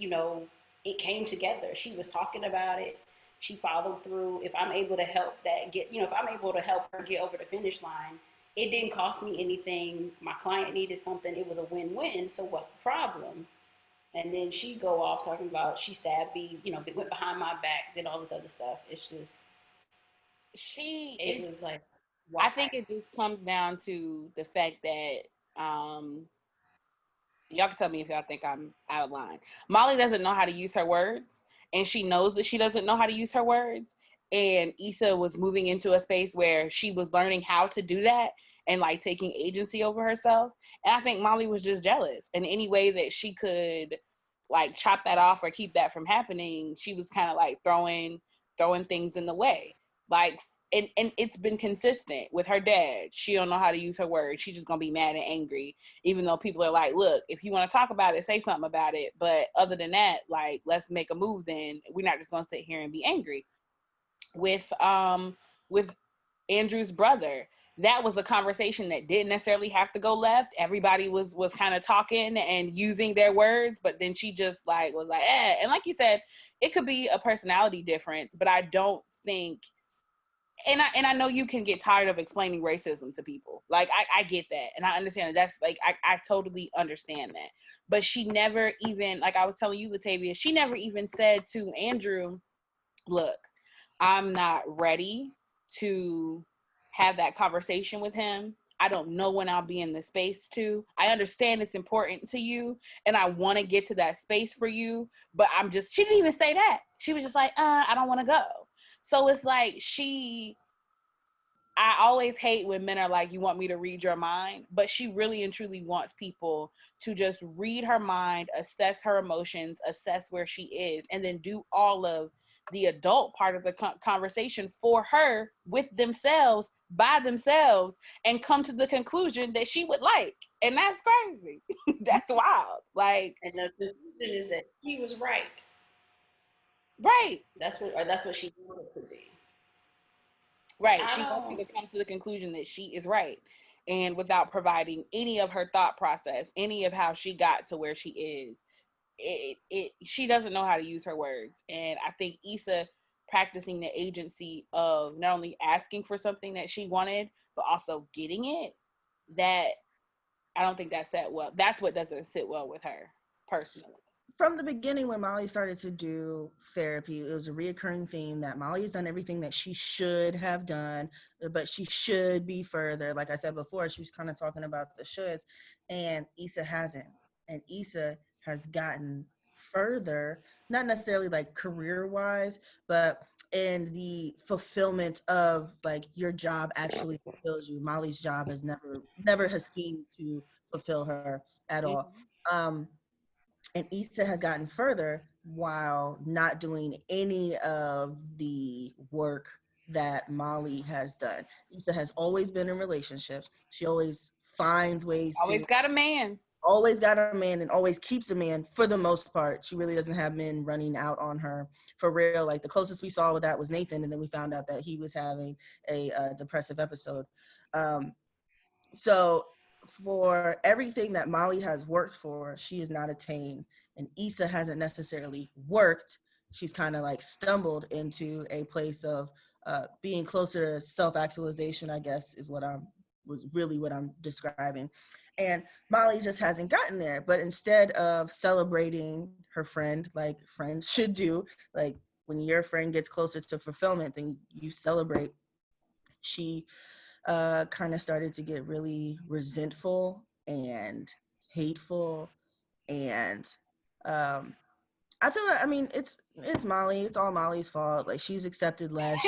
came together? She was talking about it. She followed through. If I'm able to help if I'm able to help her get over the finish line, it didn't cost me anything. My client needed something. It was a win-win. So what's the problem? And then she go off talking about she stabbed me, went behind my back, did all this other stuff. It's just it was like why? I think it just comes down to the fact that y'all can tell me if y'all think I'm out of line. Molly doesn't know how to use her words, and she knows that she doesn't know how to use her words. And Issa was moving into a space where she was learning how to do that and like taking agency over herself. And I think Molly was just jealous. And any way that she could like chop that off or keep that from happening, she was kind of like throwing things in the way. Like and it's been consistent with her dad. She don't know how to use her words. She's just gonna be mad and angry, even though people are like, look, if you want to talk about it, say something about it. But other than that, like, let's make a move. Then we're not just gonna sit here and be angry. With Andrew's brother, that was a conversation that didn't necessarily have to go left. Everybody was kind of talking and using their words, but then she just like was like, and like you said, it could be a personality difference, but I don't think and I know you can get tired of explaining racism to people. Like I get that. And I understand that. That's like I totally understand that. But she never even, like I was telling you, Latavia, she never even said to Andrew, look, I'm not ready to have that conversation with him. I don't know when I'll be in the space to. I understand it's important to you and I want to get to that space for you, but she didn't even say that. She was just like, I don't want to go. So it's like I always hate when men are like, you want me to read your mind, but she really and truly wants people to just read her mind, assess her emotions, assess where she is, and then do all of the adult part of the conversation for her with themselves, by themselves, and come to the conclusion that she would like. And that's crazy. That's wild. Like, and the conclusion is that he was right. Right. That's what she wanted to be. Right. She wants you to come to the conclusion that she is right. And without providing any of her thought process, any of how she got to where she is, she doesn't know how to use her words. And I think Issa practicing the agency of not only asking for something that she wanted, but also getting it, that I don't think that set well. That's what doesn't sit well with her personally. From the beginning, when Molly started to do therapy, it was a reoccurring theme that Molly has done everything that she should have done, but she should be further. Like I said before, she was kind of talking about the shoulds, and Issa hasn't. And Issa has gotten further, not necessarily like career-wise, but in the fulfillment of like your job actually fulfills you. Molly's job has never has seemed to fulfill her at all. And Issa has gotten further while not doing any of the work that Molly has done. Issa has always been in relationships. She always finds ways Always to got a man. always got a man and always keeps a man for the most part. She really doesn't have men running out on her for real. Like the closest we saw with that was Nathan, and then we found out that he was having a depressive episode. So for everything that Molly has worked for, she has not attained, and Issa hasn't necessarily worked. She's kind of like stumbled into a place of being closer to self-actualization, I guess, is what I'm describing. And Molly just hasn't gotten there. But instead of celebrating her friend like friends should do, like when your friend gets closer to fulfillment, then you celebrate. She kind of started to get really resentful and hateful, and I feel like, I mean, it's Molly. It's all Molly's fault. Like she's accepted less.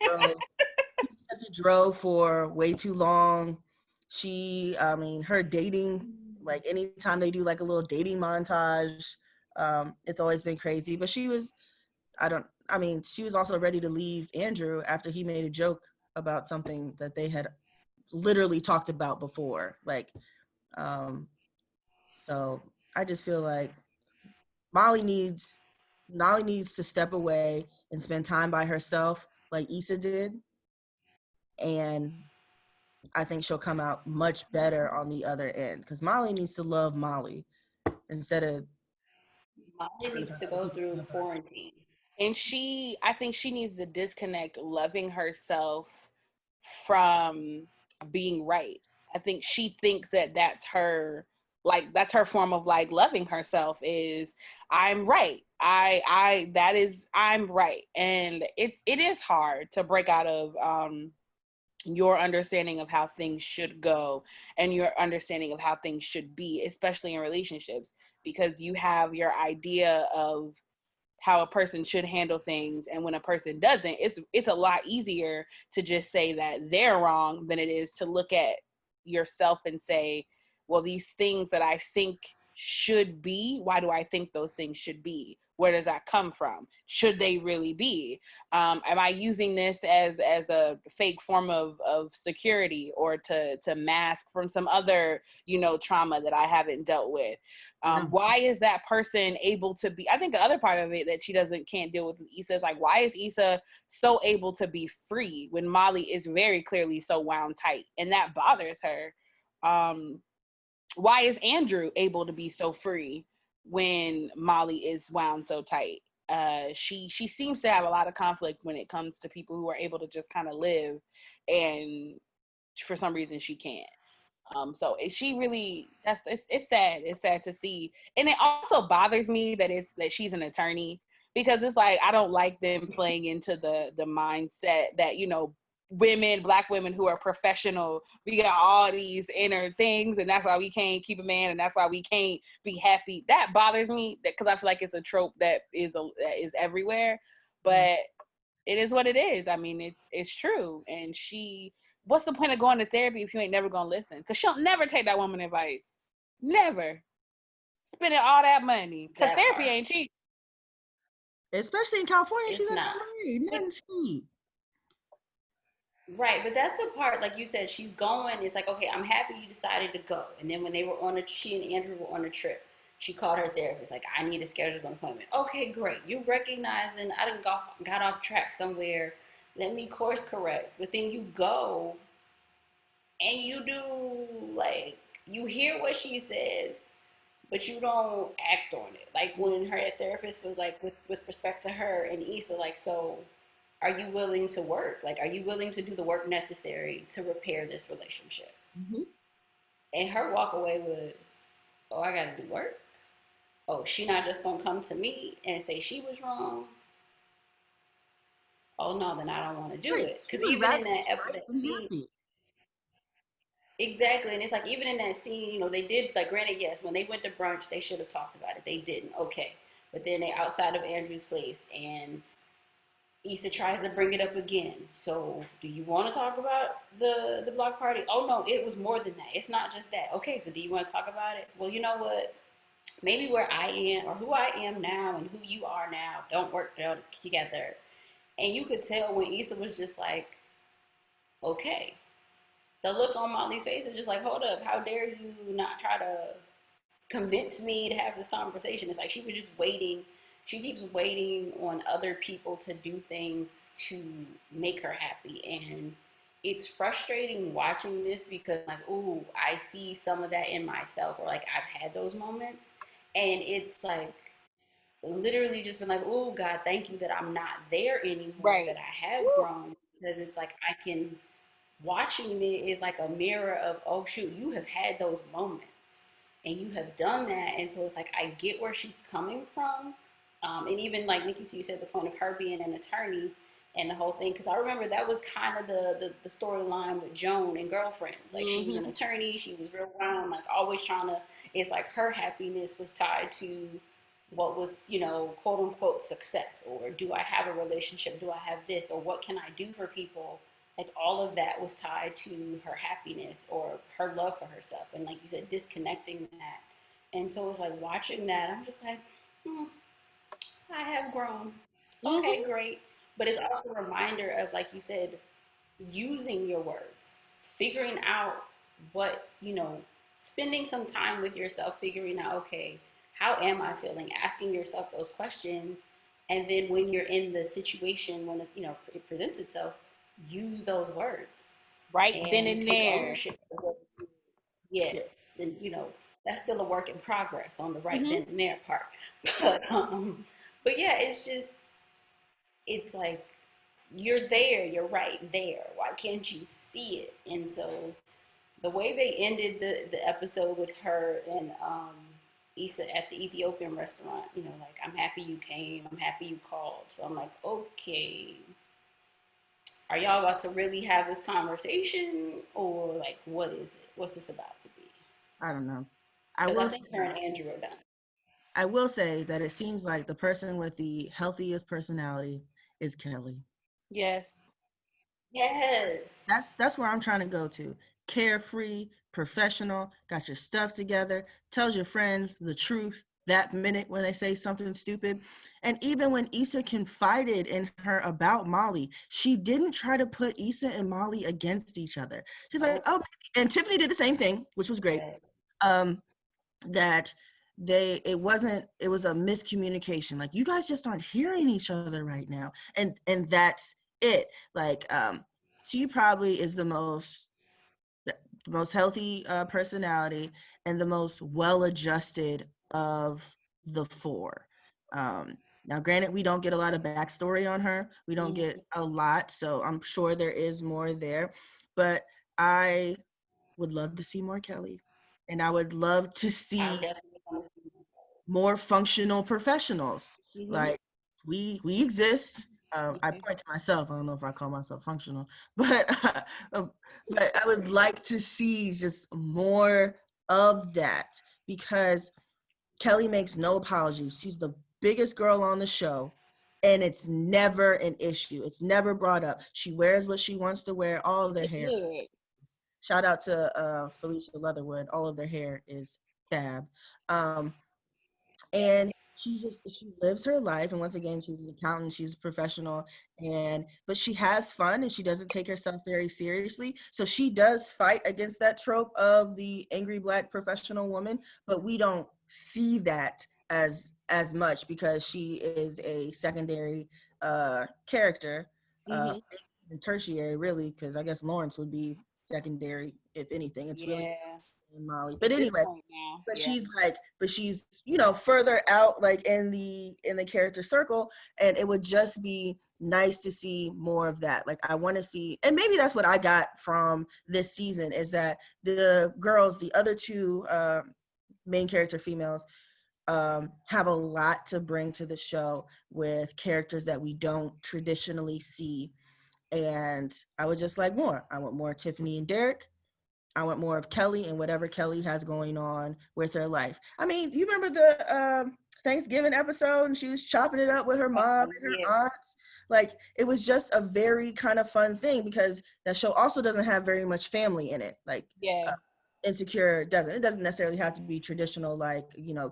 Accepted Dro for way too long. I mean, her dating, like anytime they do like a little dating montage, it's always been crazy. But she was also ready to leave Andrew after he made a joke about something that they had literally talked about before. Like, so I just feel like Molly needs to step away and spend time by herself like Issa did. And I think she'll come out much better on the other end, because Molly needs to love Molly instead of Molly needs to go through quarantine. And I think she needs to disconnect loving herself from being right. I think she thinks that that's her form of like loving herself is I'm right. I'm right. And it is hard to break out of your understanding of how things should go and your understanding of how things should be, especially in relationships, because you have your idea of how a person should handle things, and when a person doesn't, it's a lot easier to just say that they're wrong than it is to look at yourself and say, well, these things that I think should be, why do I think those things should be? Where does that come from? Should they really be? Am I using this as a fake form of security, or to mask from some other trauma that I haven't dealt with? Why is that person able to be? I think the other part of it that she can't deal with Issa is like, why is Issa so able to be free when Molly is very clearly so wound tight, and that bothers her? Why is Andrew able to be so free when Molly is wound so tight? She seems to have a lot of conflict when it comes to people who are able to just kind of live, and for some reason she can't. So she really, it's sad. It's sad to see, and it also bothers me that she's an attorney, because it's like I don't like them playing into the mindset that black women who are professional, we got all these inner things, and that's why we can't keep a man, and that's why we can't be happy. That bothers me, because I feel like it's a trope that is everywhere, but it is what it is. I mean, it's true. And what's the point of going to therapy if you ain't never gonna listen? Because she'll never take that woman advice. Never. Spending all that money, because therapy ain't cheap. Especially in California, she's not married. Nothing cheap. Right, but that's the part, like you said, she's going. It's like, okay, I'm happy you decided to go. And then when she and Andrew were on a trip, she called her therapist, like, I need to schedule an appointment. Okay, great. You recognizing I done got off track somewhere. Let me course correct. But then you go and you do, like, you hear what she says, but you don't act on it. Like when her therapist was like, with respect to her and Issa, like, so are you willing to work? Like, are you willing to do the work necessary to repair this relationship? Mm-hmm. And her walk away was, oh, I got to do work. Oh, she not just gonna come to me and say she was wrong. Oh no, then I don't want to do it. Because even in that scene, exactly, and it's like even in that scene, they did, like, granted, yes, when they went to brunch, they should have talked about it. They didn't. Okay, but then they outside of Andrew's place, and Issa tries to bring it up again. So, do you want to talk about the block party? Oh no, it was more than that. It's not just that. Okay, so do you want to talk about it? Well, you know what? Maybe where I am, or who I am now and who you are now, don't work together. And you could tell when Issa was just like, okay. The look on Molly's face is just like, hold up, how dare you not try to convince me to have this conversation. It's like she was just waiting. She keeps waiting on other people to do things to make her happy. And it's frustrating watching this because, like, ooh, I see some of that in myself, or like I've had those moments. And it's like literally just been like, oh, God, thank you that I'm not there anymore, Right. that I have grown. Because it's like I can watching it is like a mirror of, oh shoot, you have had those moments and you have done that. And so it's like I get where she's coming from. And even like Nikki, you said the point of her being an attorney and the whole thing, because I remember that was kind of the storyline with Joan and Girlfriends. Like she was an attorney, she was real round, like always trying to, it's like her happiness was tied to what was, quote unquote success, or do I have a relationship, do I have this, or what can I do for people. Like all of that was tied to her happiness or her love for herself, and like you said, disconnecting that. And so it's like watching that, I'm just like, hmm, I have grown. Okay, great. But it's also a reminder of, like you said, using your words, figuring out what, spending some time with yourself, figuring out, okay, how am I feeling? Asking yourself those questions. And then when you're in the situation, when it presents itself, use those words Right then and and take there. ownership of what you do. Yes. Yeah. And, that's still a work in progress on the right Mm-hmm. then and there part. But yeah, it's like you're there, you're right there. Why can't you see it? And so the way they ended the episode with her and Issa at the Ethiopian restaurant, like, I'm happy you came, I'm happy you called. So I'm like, okay, are y'all about to really have this conversation, or like, what is it? What's this about to be? I don't know. Because I think her and Andrew are done. I will say that it seems like the person with the healthiest personality is Kelly. Yes. Yes. That's where I'm trying to go to. Carefree, professional, got your stuff together, tells your friends the truth that minute when they say something stupid. And even when Issa confided in her about Molly, she didn't try to put Issa and Molly against each other. She's like, oh, and Tiffany did the same thing, which was great. Um, that it was a miscommunication. Like, you guys just aren't hearing each other right now. And that's it. Like, she probably is the most healthy personality and the most well-adjusted of the four. Now, granted, we don't get a lot of backstory on her. We don't get a lot, so I'm sure there is more there. But I would love to see more Kelly, and I would love to see more functional professionals. Like, we exist. I point to myself. I don't know if I call myself functional, but but I would like to see just more of that, because Kelly makes no apologies. She's the biggest girl on the show, and it's never an issue. It's never brought up. She wears what she wants to wear. All of their hair. Good. Shout out to Felicia Leatherwood. All of their hair is fab. And she lives her life, and once again, she's an accountant, she's a professional, but she has fun and she doesn't take herself very seriously. So she does fight against that trope of the angry Black professional woman, but we don't see that as much because she is a secondary character, tertiary, really, because I guess Lawrence would be secondary. If anything, it's really Molly. But anyway, she's further out, like in the character circle, and it would just be nice to see more of that. Like, I want to see, and maybe that's what I got from this season, is that the girls, the other two main character females, have a lot to bring to the show with characters that we don't traditionally see. And I would just like more. I want more Tiffany and Derek. I want more of Kelly and whatever Kelly has going on with her life. I mean, you remember the Thanksgiving episode, and she was chopping it up with her mom and her aunts? Like, it was just a very kind of fun thing, because that show also doesn't have very much family in it. Like, Insecure doesn't. It doesn't necessarily have to be traditional, like,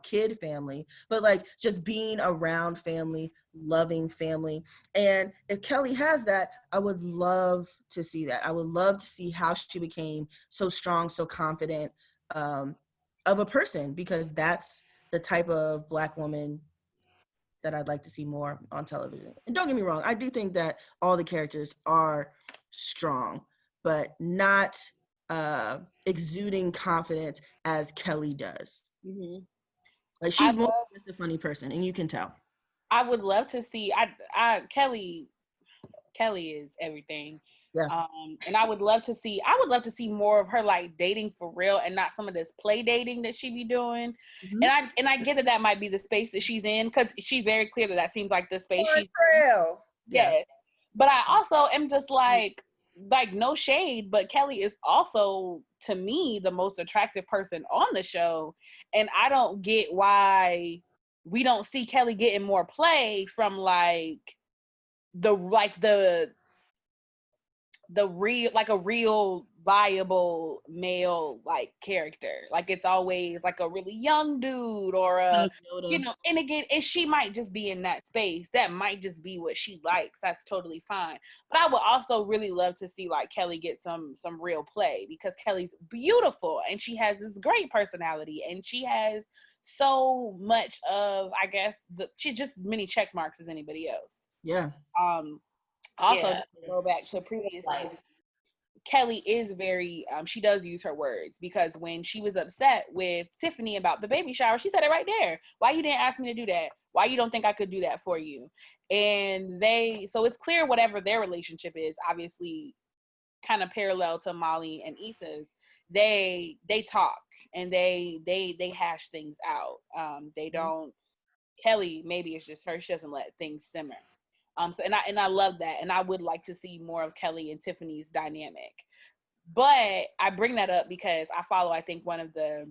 kid family, but like just being around family, loving family. And if Kelly has that, I would love to see that. I would love to see how she became so strong, so confident, of a person, because that's the type of Black woman that I'd like to see more on television. And don't get me wrong, I do think that all the characters are strong, but not exuding confidence as Kelly does. Mm-hmm. Like, she's more just a funny person, and you can tell. I would love to see. Kelly is everything. Yeah. And I would love to see more of her like dating for real and not some of this play dating that she be doing. Mm-hmm. And I get that might be the space that she's in, because she's very clear that seems like the space she's in. Yes. Yeah. But I also am just like no shade, but Kelly is also, to me, the most attractive person on the show. And I don't get why we don't see Kelly getting more play from the real, like a real viable male like character. Like, it's always like a really young dude or a, and again, and she might just be in that space. That might just be what she likes. That's totally fine. But I would also really love to see like Kelly get some real play, because Kelly's beautiful and she has this great personality and she has so much of, I guess, she's just many check marks as anybody else. Yeah. Also, just to go back to previous life, Kelly is very, she does use her words, because when she was upset with Tiffany about the baby shower, she said it right there. Why you didn't ask me to do that? Why you don't think I could do that for you? And so it's clear whatever their relationship is, obviously kind of parallel to Molly and Issa's, they talk and they hash things out. They don't, Kelly, maybe it's just her, she doesn't let things simmer. So and I love that, and I would like to see more of Kelly and Tiffany's dynamic. But I bring that up because I follow, I think, one of the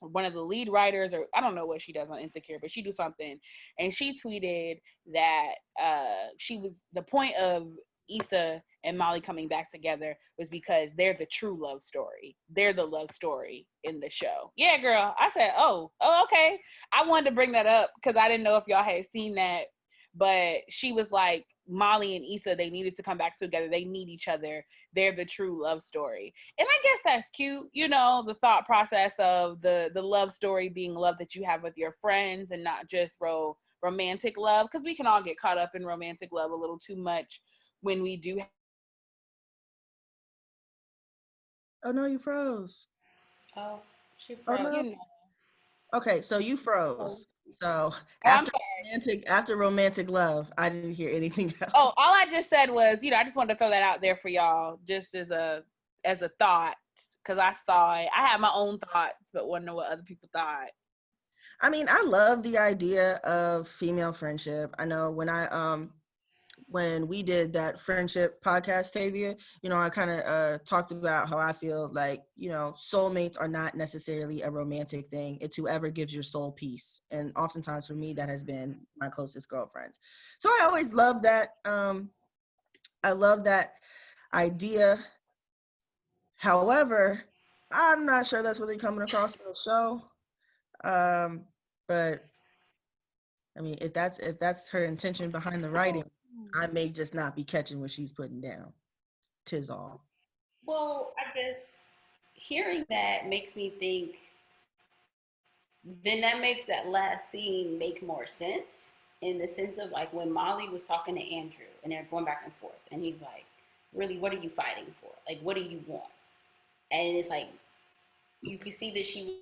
lead writers, or I don't know what she does on Insecure, but she do something, and she tweeted that the point of Issa and Molly coming back together was because they're the true love story. They're the love story in the show. Yeah, girl. I said, oh, okay. I wanted to bring that up because I didn't know if y'all had seen that. But she was like, Molly and Issa, they needed to come back together. They need each other. They're the true love story. And I guess that's cute. You know, the thought process of the love story being love that you have with your friends and not just romantic love. Because we can all get caught up in romantic love a little too much when we do. Oh, no, you froze. Oh, she froze. Oh, no. You know. Okay, so you froze. So I'm after romantic love, I didn't hear anything else. Oh, all I just said was, I just wanted to throw that out there for y'all, just as a thought, because I saw it. I had my own thoughts, but want to know what other people thought. I mean, I love the idea of female friendship. I know when we did that friendship podcast, Tavia, I kind of talked about how I feel like, soulmates are not necessarily a romantic thing. It's whoever gives your soul peace. And oftentimes for me, that has been my closest girlfriends. So I always love that. I love that idea. However, I'm not sure that's really coming across in the show. But I mean, if that's her intention behind the writing, I may just not be catching what she's putting down. 'Tis all. Well, I guess hearing that makes me think, then that makes that last scene make more sense, in the sense of like when Molly was talking to Andrew and they're going back and forth, and he's like, really, what are you fighting for? Like, what do you want? And it's like, you could see that she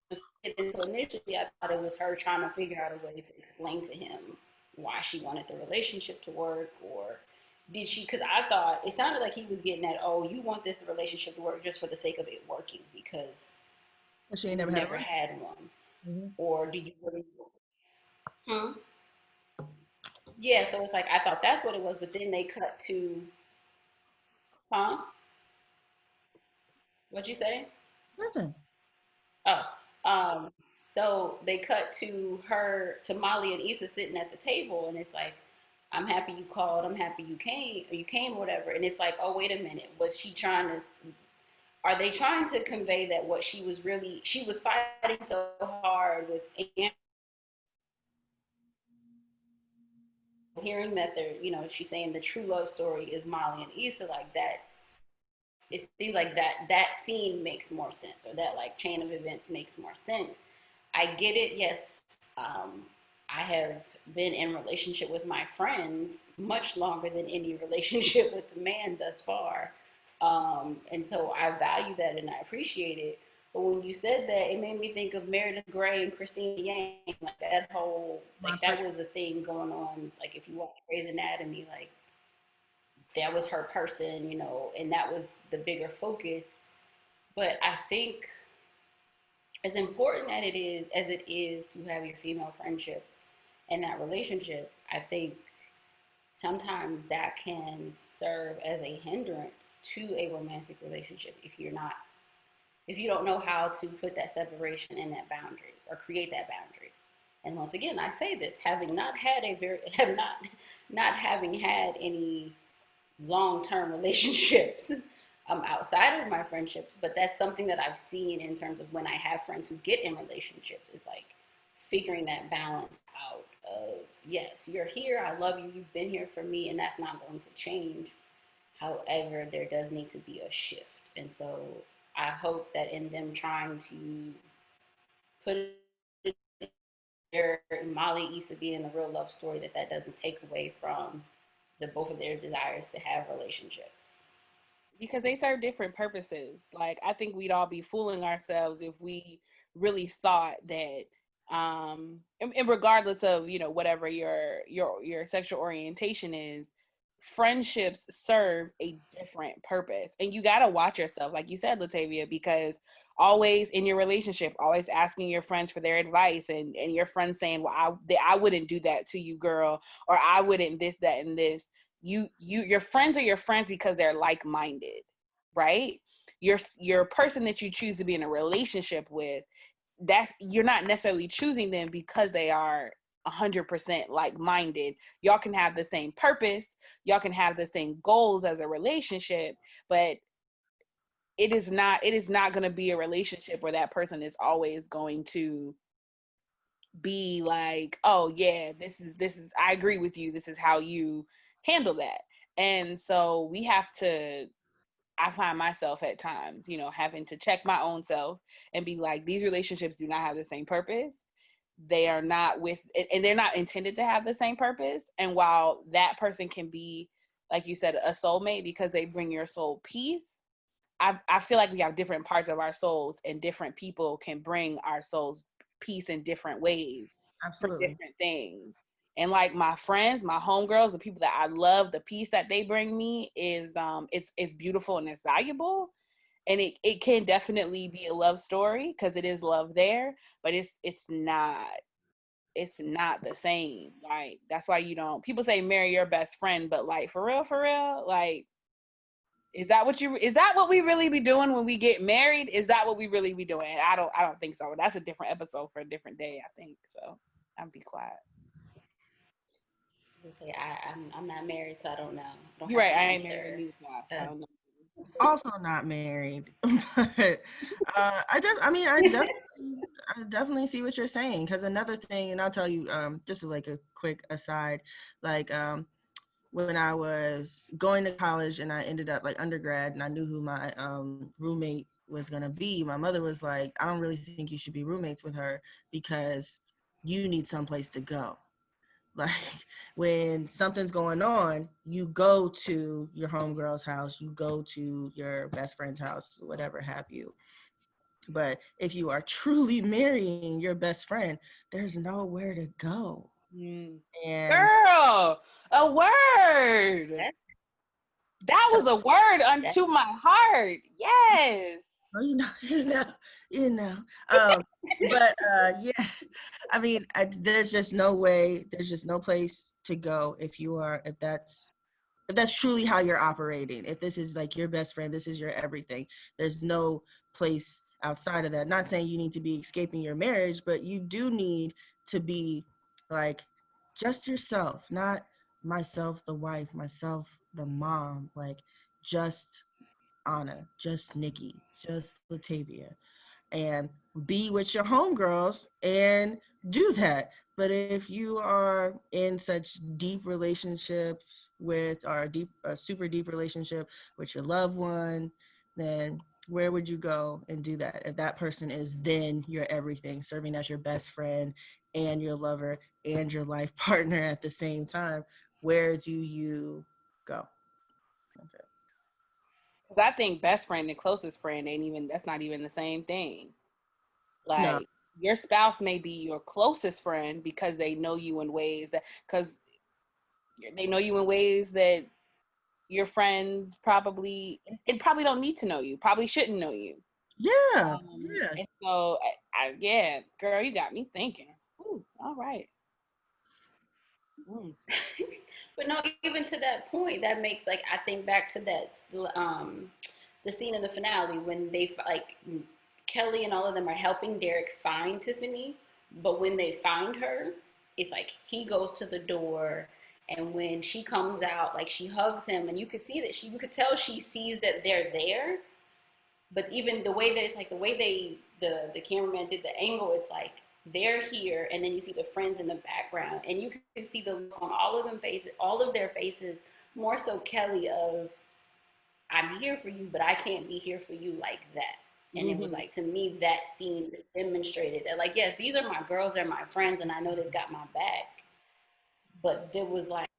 was, so initially I thought it was her trying to figure out a way to explain to him why she wanted the relationship to work, or did she, because I thought it sounded like he was getting at, oh, you want this relationship to work just for the sake of it working because she ain't never had one. Mm-hmm. Or do you really yeah, so it's like I thought that's what it was, but then they cut to what'd you say? Nothing. So they cut to Molly and Issa sitting at the table, and it's like, I'm happy you called, I'm happy you came, or whatever. And it's like, oh, wait a minute, are they trying to convey that what she was fighting so hard with Andrew, hearing that she's saying the true love story is Molly and Issa, like that, it seems like that scene makes more sense, or that like chain of events makes more sense. I get it. Yes, I have been in relationship with my friends much longer than any relationship with the man thus far, and so I value that and I appreciate it. But when you said that, it made me think of Meredith Grey and Christina Yang. Like that whole, My like that person. was a thing going on. Like if you watch Grey's Anatomy, like that was her person, you know, and that was the bigger focus. But I think as important as it is to have your female friendships and that relationship, I think sometimes that can serve as a hindrance to a romantic relationship if you don't know how to put that separation in that boundary or create that boundary. And once again, I say this having not had a very have not having had any long-term relationships outside of my friendships, but that's something that I've seen in terms of when I have friends who get in relationships is like figuring that balance out of yes, you're here, I love you, you've been here for me, and that's not going to change. However, there does need to be a shift. And so I hope that in them trying to put it there, Molly Issa being the real love story, that doesn't take away from the both of their desires to have relationships. Because they serve different purposes. Like I think we'd all be fooling ourselves if we really thought that and regardless of, you know, whatever your sexual orientation is, friendships serve a different purpose. And you got to watch yourself, like you said, Latavia, because always in your relationship, always asking your friends for their advice, and your friends saying, well, I wouldn't do that to you, girl, or I wouldn't this, that, and this. Your friends are your friends because they're like-minded, right? Your person that you choose to be in a relationship with, that's, you're not necessarily choosing them because they are 100% like-minded. Y'all can have the same purpose, y'all can have the same goals as a relationship, but it is not going to be a relationship where that person is always going to be like, oh yeah, this is I agree with you, this is how you handle that. And so we have to, I find myself at times, you know, having to check my own self and be like, these relationships do not have the same purpose. They are not with, and they're not intended to have the same purpose. And while that person can be, like you said, a soulmate because they bring your soul peace, I feel like we have different parts of our souls, and different people can bring our souls peace in different ways for Absolutely. different things. And like my friends, my homegirls, the people that I love, the peace that they bring me is it's beautiful and it's valuable. And it can definitely be a love story because it is love there, but it's not the same. Like that's why you don't, people say marry your best friend, but like for real, like is that what we really be doing when we get married? Is that what we really be doing? I don't think so. That's a different episode for a different day, I think. So I'll be quiet. I say I'm not married, so I don't know. I don't You're have right. an I ain't married answer. neither. So I Uh, don't know. Also not married. But I definitely see what you're saying. Because another thing, and I'll tell you, just like a quick aside, like when I was going to college and I ended up like undergrad and I knew who my roommate was gonna be, my mother was like, I don't really think you should be roommates with her because you need someplace to go. Like when something's going on, you go to your homegirl's house, you go to your best friend's house, whatever have you. But if you are truly marrying your best friend, there's nowhere to go. Mm. And Girl, a word. that, That so, was a word that, unto my heart. Yes. oh, you know. But yeah, I mean, there's just no way, there's just no place to go if that's truly how you're operating. If this is like your best friend, this is your everything. There's no place outside of that. Not saying you need to be escaping your marriage, but you do need to be like just yourself, not myself, the wife, myself, the mom, like just Onna, just Nikki, just Latavia, and be with your homegirls and do that. But if you are in such deep relationships with, or a super deep relationship with your loved one, then where would you go and do that? If that person is then your everything, serving as your best friend and your lover and your life partner at the same time, where do you go? That's it. Because I think best friend and closest friend that's not even the same thing. No. Like, your spouse may be your closest friend because they know you in ways that your friends probably don't need to know you, probably shouldn't know you. Yeah. Yeah. And so, yeah, girl, you got me thinking. Ooh, all right. But no, even to that point, that makes like I think back to that the scene in the finale when they like Kelly and all of them are helping Derek find Tiffany, but when they find her, it's like he goes to the door, and when she comes out, like she hugs him, and you could see that you could tell she sees that they're there, but even the way that it's like the way the cameraman did the angle, it's like they're here, and then you see the friends in the background, and you can see the look on all of their faces, more so Kelly of I'm here for you, but I can't be here for you like that. And it was like, to me, that scene just demonstrated that, like, yes, these are my girls, they're my friends, and I know they've got my back. But there was like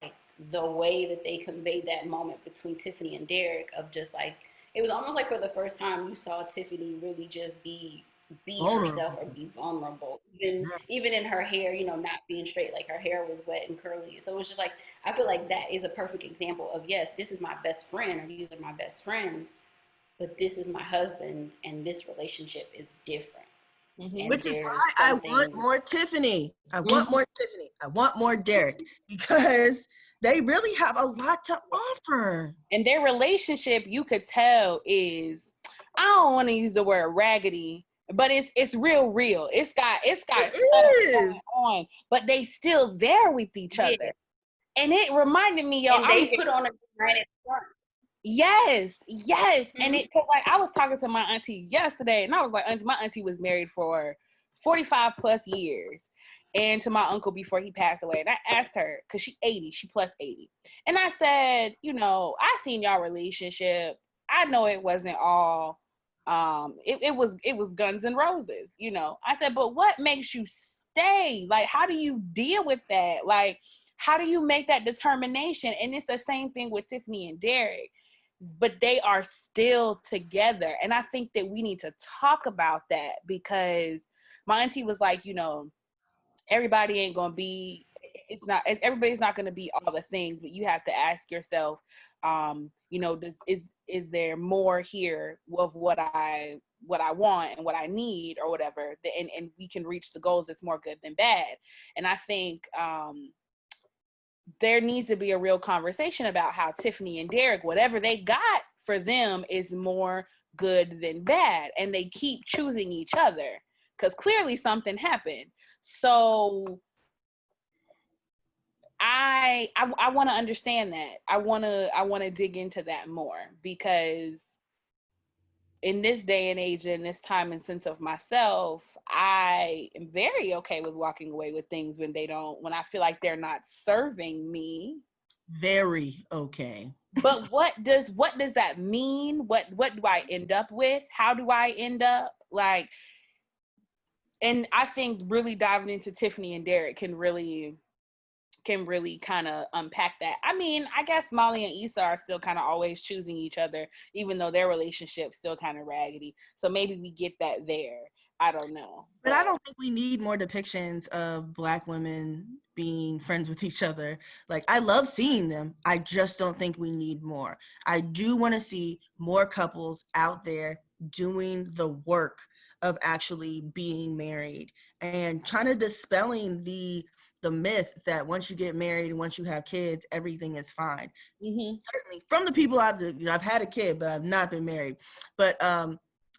the way that they conveyed that moment between Tiffany and Derek of just like, it was almost like for the first time you saw Tiffany really just be herself or Vulnerable. be vulnerable, even in her hair, not being straight, like her hair was wet and curly. So it was just like, I feel like that is a perfect example of, yes, this is my best friend, or these are my best friends, but this is my husband, and this relationship is different. And Which is there's why I want something. more Tiffany. I want more Tiffany. I want more Derek because they really have a lot to offer. And their relationship, you could tell, is, I don't want to use the word raggedy, but it's real. It's got It stuff is. going on, but they still there with each Yeah. other. And it reminded me, And they put on a granite front. yes. And Mm-hmm. cause like I was talking to my auntie yesterday, and I was like, auntie, my auntie was married for 45 plus years, and to my uncle before he passed away. And I asked her, cause she plus 80. And I said, I seen y'all relationship. I know it wasn't all, it was Guns and Roses, I said, but what makes you stay? Like, how do you deal with that? Like, how do you make that determination? And it's the same thing with Tiffany and Derek, but they are still together. And I think that we need to talk about that, because my auntie was like, everybody ain't gonna be, everybody's not gonna be all the things, but you have to ask yourself, is there more here of what I want and what I need or whatever, and we can reach the goals that's more good than bad. And I think there needs to be a real conversation about how Tiffany and Derek, whatever they got for them, is more good than bad, and they keep choosing each other because clearly something happened. So I want to understand that. I want to dig into that more, because in this day and age, in this time and sense of myself, I am very okay with walking away with things when I feel like they're not serving me. Very okay. But what does that mean? What do I end up with? How do I end up? Like, and I think really diving into Tiffany and Derek can really kind of unpack that. I mean, I guess Molly and Issa are still kind of always choosing each other, even though their relationship's still kind of raggedy. So maybe we get that there. I don't know. But I don't think we need more depictions of Black women being friends with each other. Like, I love seeing them. I just don't think we need more. I do want to see more couples out there doing the work of actually being married and trying to dispelling the myth that once you get married and once you have kids, everything is fine. Certainly from the people I've had a kid, but I've not been married. But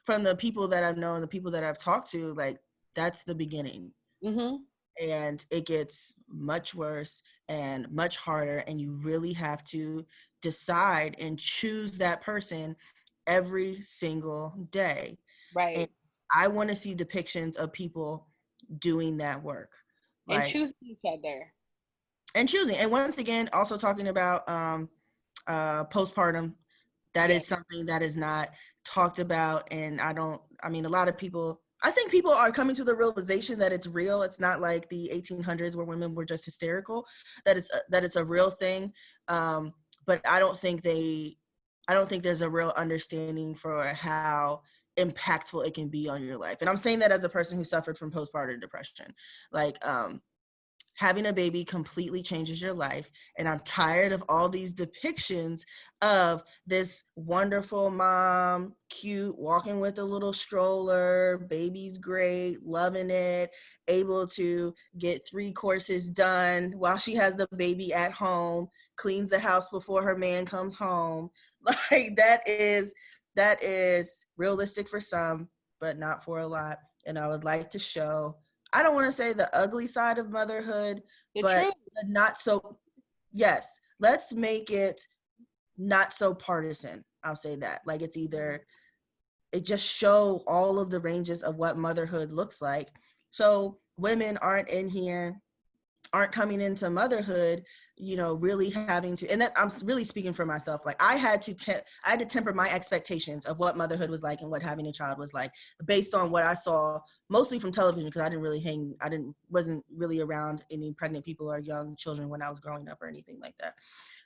from the people that I've known, the people that I've talked to, like, that's the beginning. And it gets much worse and much harder, and you really have to decide and choose that person every single day. Right. And I want to see depictions of people doing that work. And choosing each other. And choosing. And once again, also talking about postpartum. That is something that is not talked about. And I mean, a lot of people, I think people are coming to the realization that it's real. It's not like the 1800s where women were just hysterical, that it's a real thing. But I don't think there's a real understanding for how impactful it can be on your life. And I'm saying that as a person who suffered from postpartum depression. Like, having a baby completely changes your life. And I'm tired of all these depictions of this wonderful mom, cute, walking with a little stroller, baby's great, loving it, able to get 3 courses done while she has the baby at home, cleans the house before her man comes home. Like, that is realistic for some, but not for a lot. And I would like to show, I don't want to say the ugly side of motherhood, but the not so, yes, let's make it not so partisan. I'll say that. Like, it's either, it just show all of the ranges of what motherhood looks like. So women aren't coming into motherhood, really having to, and that I'm really speaking for myself. Like, I had to temper my expectations of what motherhood was like and what having a child was like, based on what I saw mostly from television, because wasn't really around any pregnant people or young children when I was growing up or anything like that.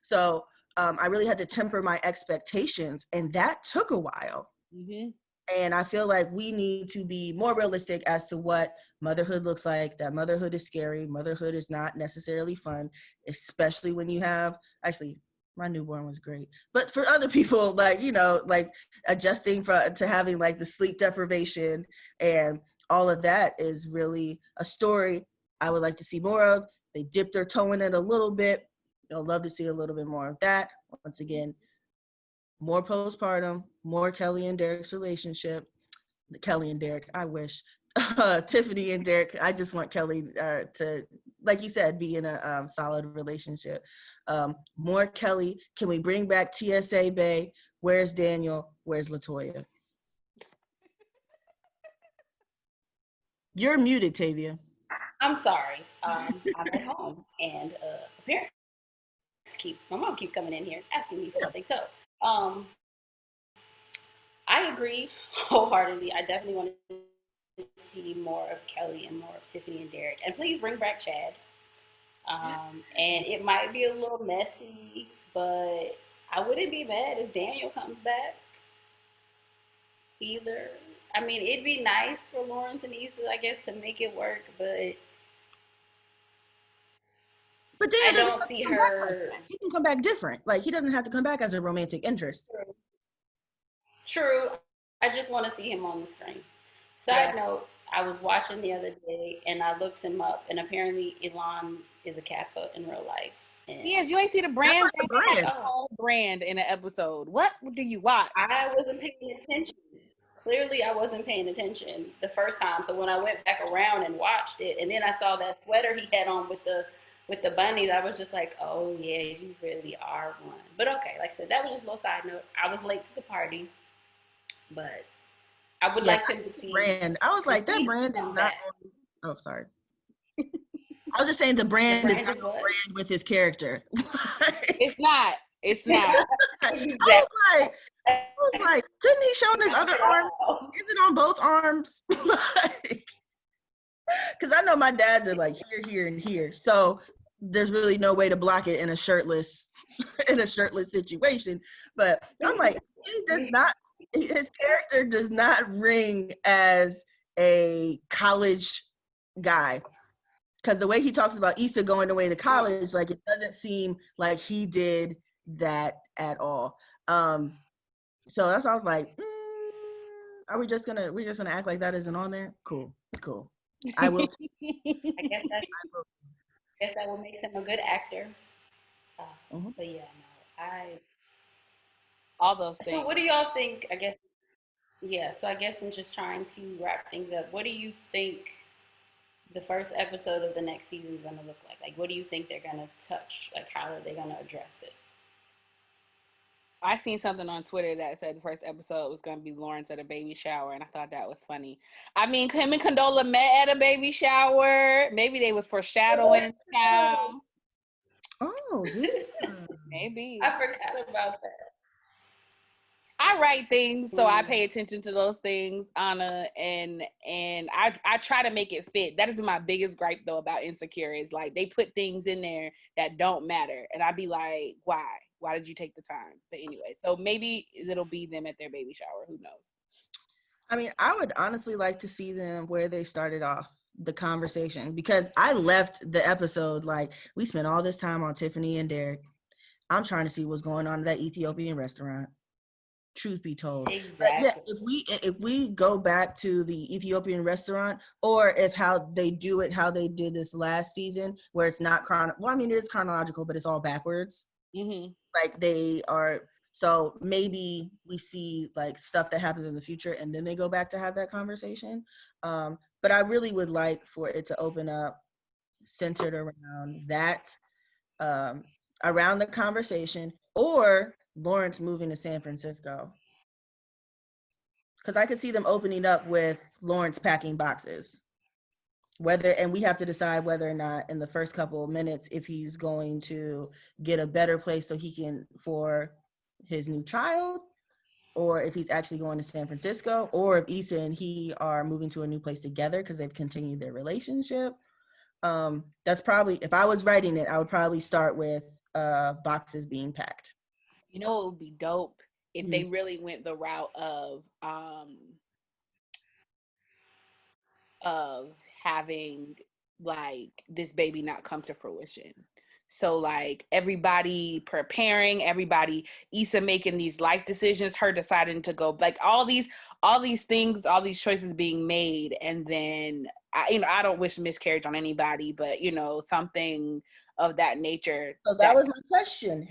So I really had to temper my expectations, and that took a while. Mm-hmm. And I feel like we need to be more realistic as to what motherhood looks like, that motherhood is scary. Motherhood is not necessarily fun, especially when you have, actually, my newborn was great. But for other people, like, like adjusting to having like the sleep deprivation and all of that is really a story I would like to see more of. They dip their toe in it a little bit. I'd love to see a little bit more of that. Once again, more postpartum, more Kelly and Derek's relationship. Kelly and Derek, I wish. Tiffany and Derek, I just want Kelly to, like you said, be in a solid relationship. More Kelly. Can we bring back TSA Bay? Where's Daniel? Where's LaToya? You're muted, Tavia. I'm sorry. I'm at home, and apparently my mom keeps coming in here asking me for something. So, I agree wholeheartedly. I definitely want to see more of Kelly and more of Tiffany and Derek, and please bring back Chad. And it might be a little messy, but I wouldn't be mad if Daniel comes back either. I mean, it'd be nice for Lawrence and Issa, I guess, to make it work, but Daniel I don't see her. Like, he can come back different. Like, he doesn't have to come back as a romantic interest. True. I just want to see him on the screen. Side note, I was watching the other day and I looked him up, and apparently Elon is a Kappa in real life. And yes, you ain't see the brand. That's like the brand. A whole brand in an episode. What do you watch? I wasn't paying attention. Clearly, I wasn't paying attention the first time. So when I went back around and watched it, and then I saw that sweater he had on with the bunnies, I was just like, oh yeah, you really are one. But okay, like I said, that was just a little side note. I was late to the party, but I would like him to see brand. I was like, that brand is not. Oh, sorry. I was just saying the brand is not a brand with his character. It's not. Exactly. I was like, couldn't he show his other arm? Is it on both arms? Because I know my dads are like here, and here. So there's really no way to block it in a shirtless situation. But I'm like, his character does not ring as a college guy. Because the way he talks about Issa going away to college, like, it doesn't seem like he did that at all. So that's why I was like, we're just gonna act like that isn't on there? Cool. I will. I guess that will make him a good actor. But yeah, no, all those things. So what do y'all think? I guess in just trying to wrap things up, what do you think the first episode of the next season is going to look like? Like, what do you think they're going to touch? Like, how are they going to address it? I seen something on Twitter that said the first episode was going to be Lawrence at a baby shower, and I thought that was funny. I mean, him and Condola met at a baby shower. Maybe they was foreshadowing. Oh, yeah. Maybe. I forgot about that. I write things, so I pay attention to those things, Anna, and I try to make it fit. That has been my biggest gripe though about Insecure is like they put things in there that don't matter, and I'd be like, why? Why did you take the time? But anyway, so maybe it'll be them at their baby shower. Who knows? I mean, I would honestly like to see them where they started off the conversation, because I left the episode like we spent all this time on Tiffany and Derek. I'm trying to see what's going on at that Ethiopian restaurant. Truth be told. Exactly. Yeah, if we go back to the Ethiopian restaurant, or if how they do it, how they did this last season, where it's not well, I mean, it is chronological, but it's all backwards. Mm-hmm. Like they are. So maybe we see like stuff that happens in the future, and then they go back to have that conversation. But I really would like for it to open up centered around that, around the conversation, or Lawrence moving to San Francisco. Because I could see them opening up with Lawrence packing boxes. And we have to decide whether or not in the first couple of minutes if he's going to get a better place so he can for his new child, or if he's actually going to San Francisco, or if Issa and he are moving to a new place together because they've continued their relationship. That's probably, if I was writing it, I would probably start with boxes being packed. You know what would be dope if they really went the route of having like this baby not come to fruition. So like everybody preparing, everybody, Issa making these life decisions, her deciding to go, like all these things, all these choices being made, and then I don't wish miscarriage on anybody, but something of that nature. So that was my question.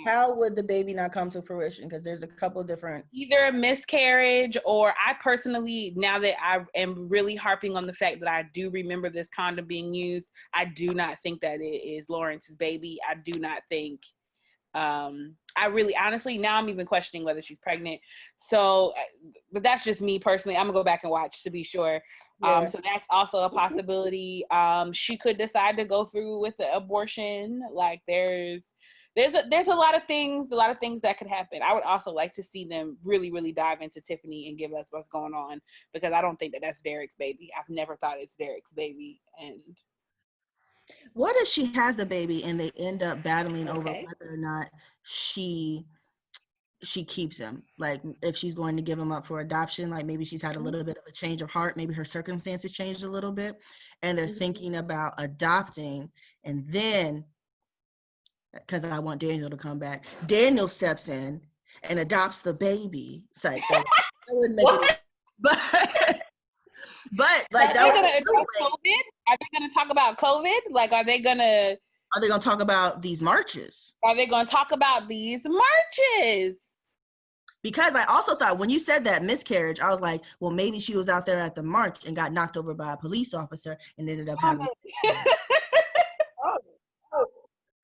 How would the baby not come to fruition? Because there's a couple different. Either a miscarriage, or I personally, now that I am really harping on the fact that I do remember this condom being used, I do not think that it is Lawrence's baby. I do not think, I really, honestly, now I'm even questioning whether she's pregnant. So, but that's just me personally. I'm gonna go back and watch to be sure. Yeah. So that's also a possibility. She could decide to go through with the abortion. Like there's a lot of things that could happen. I would also like to see them really, really dive into Tiffany and give us what's going on, because I don't think that that's Derek's baby. I've never thought it's Derek's baby. And what if she has the baby and they end up battling over whether or not she keeps him? Like if she's going to give him up for adoption, like maybe she's had a little bit of a change of heart, maybe her circumstances changed a little bit, and they're thinking about adopting, and then, because I want Daniel to come back, Daniel steps in and adopts the baby. It's like that wouldn't make it. But like, are they gonna address COVID? Are they gonna talk about COVID? Like, are they gonna talk about these marches? Are they gonna talk about these marches? Because I also thought when you said that miscarriage, I was like, well, maybe she was out there at the march and got knocked over by a police officer and ended up having.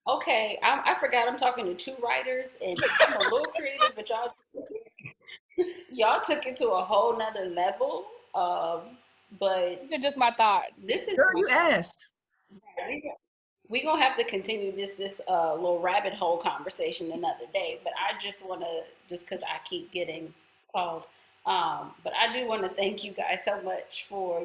Okay, I forgot I'm talking to two writers, and I'm a little creative, but y'all took it to a whole nother level. But these are just my thoughts. This is girl, you asked. We're gonna have to continue this little rabbit hole conversation another day. But I just want to, just because I keep getting called, but I do want to thank you guys so much for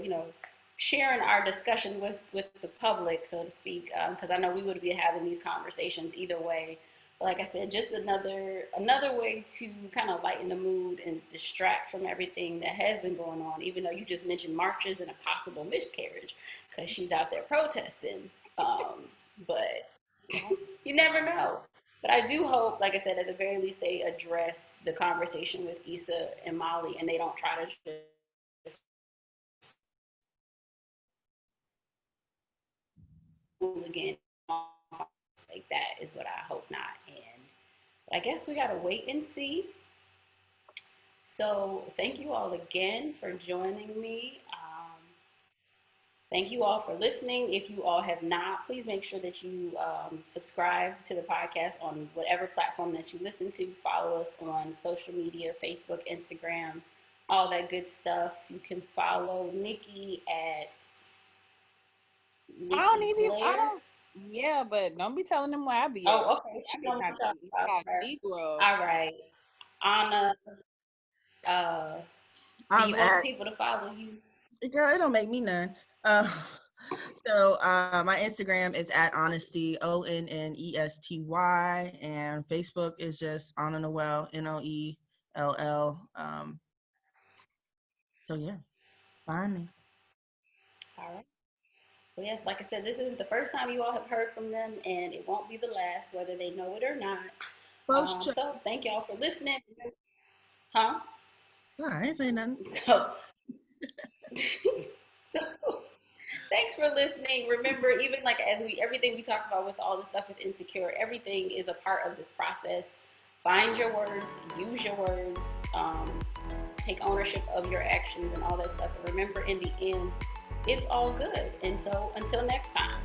sharing our discussion with the public, so to speak, because I know we would be having these conversations either way. But like I said, just another way to kind of lighten the mood and distract from everything that has been going on, even though you just mentioned marches and a possible miscarriage because she's out there protesting. But you never know. But I do hope, like I said, at the very least they address the conversation with Issa and Molly, and they don't try to just again like that is what I hope not. And I guess we gotta wait and see. So thank you all again for joining me. Thank you all for listening. If you all have not, please make sure that you subscribe to the podcast on whatever platform that you listen to. Follow us on social media, Facebook, Instagram, all that good stuff. You can follow Nikki at Nikki Yeah, but don't be telling them where I be. Oh, okay. All right. Anna, do I'm you want at people to follow you? girl. It don't make me none. Uh, so my Instagram is at honesty ONNESTY, and Facebook is just Anna Noel NOELL. So yeah, find me. All right. Well, yes, like I said, this isn't the first time you all have heard from them, and it won't be the last, whether they know it or not. Post check. So thank y'all for listening. Huh? No, I ain't saying nothing. So, so thanks for listening. Remember, even like as we everything we talk about with all the stuff with insecure, everything is a part of this process. Find your words, use your words, take ownership of your actions and all that stuff. And remember, in the end, it's all good. And so until next time.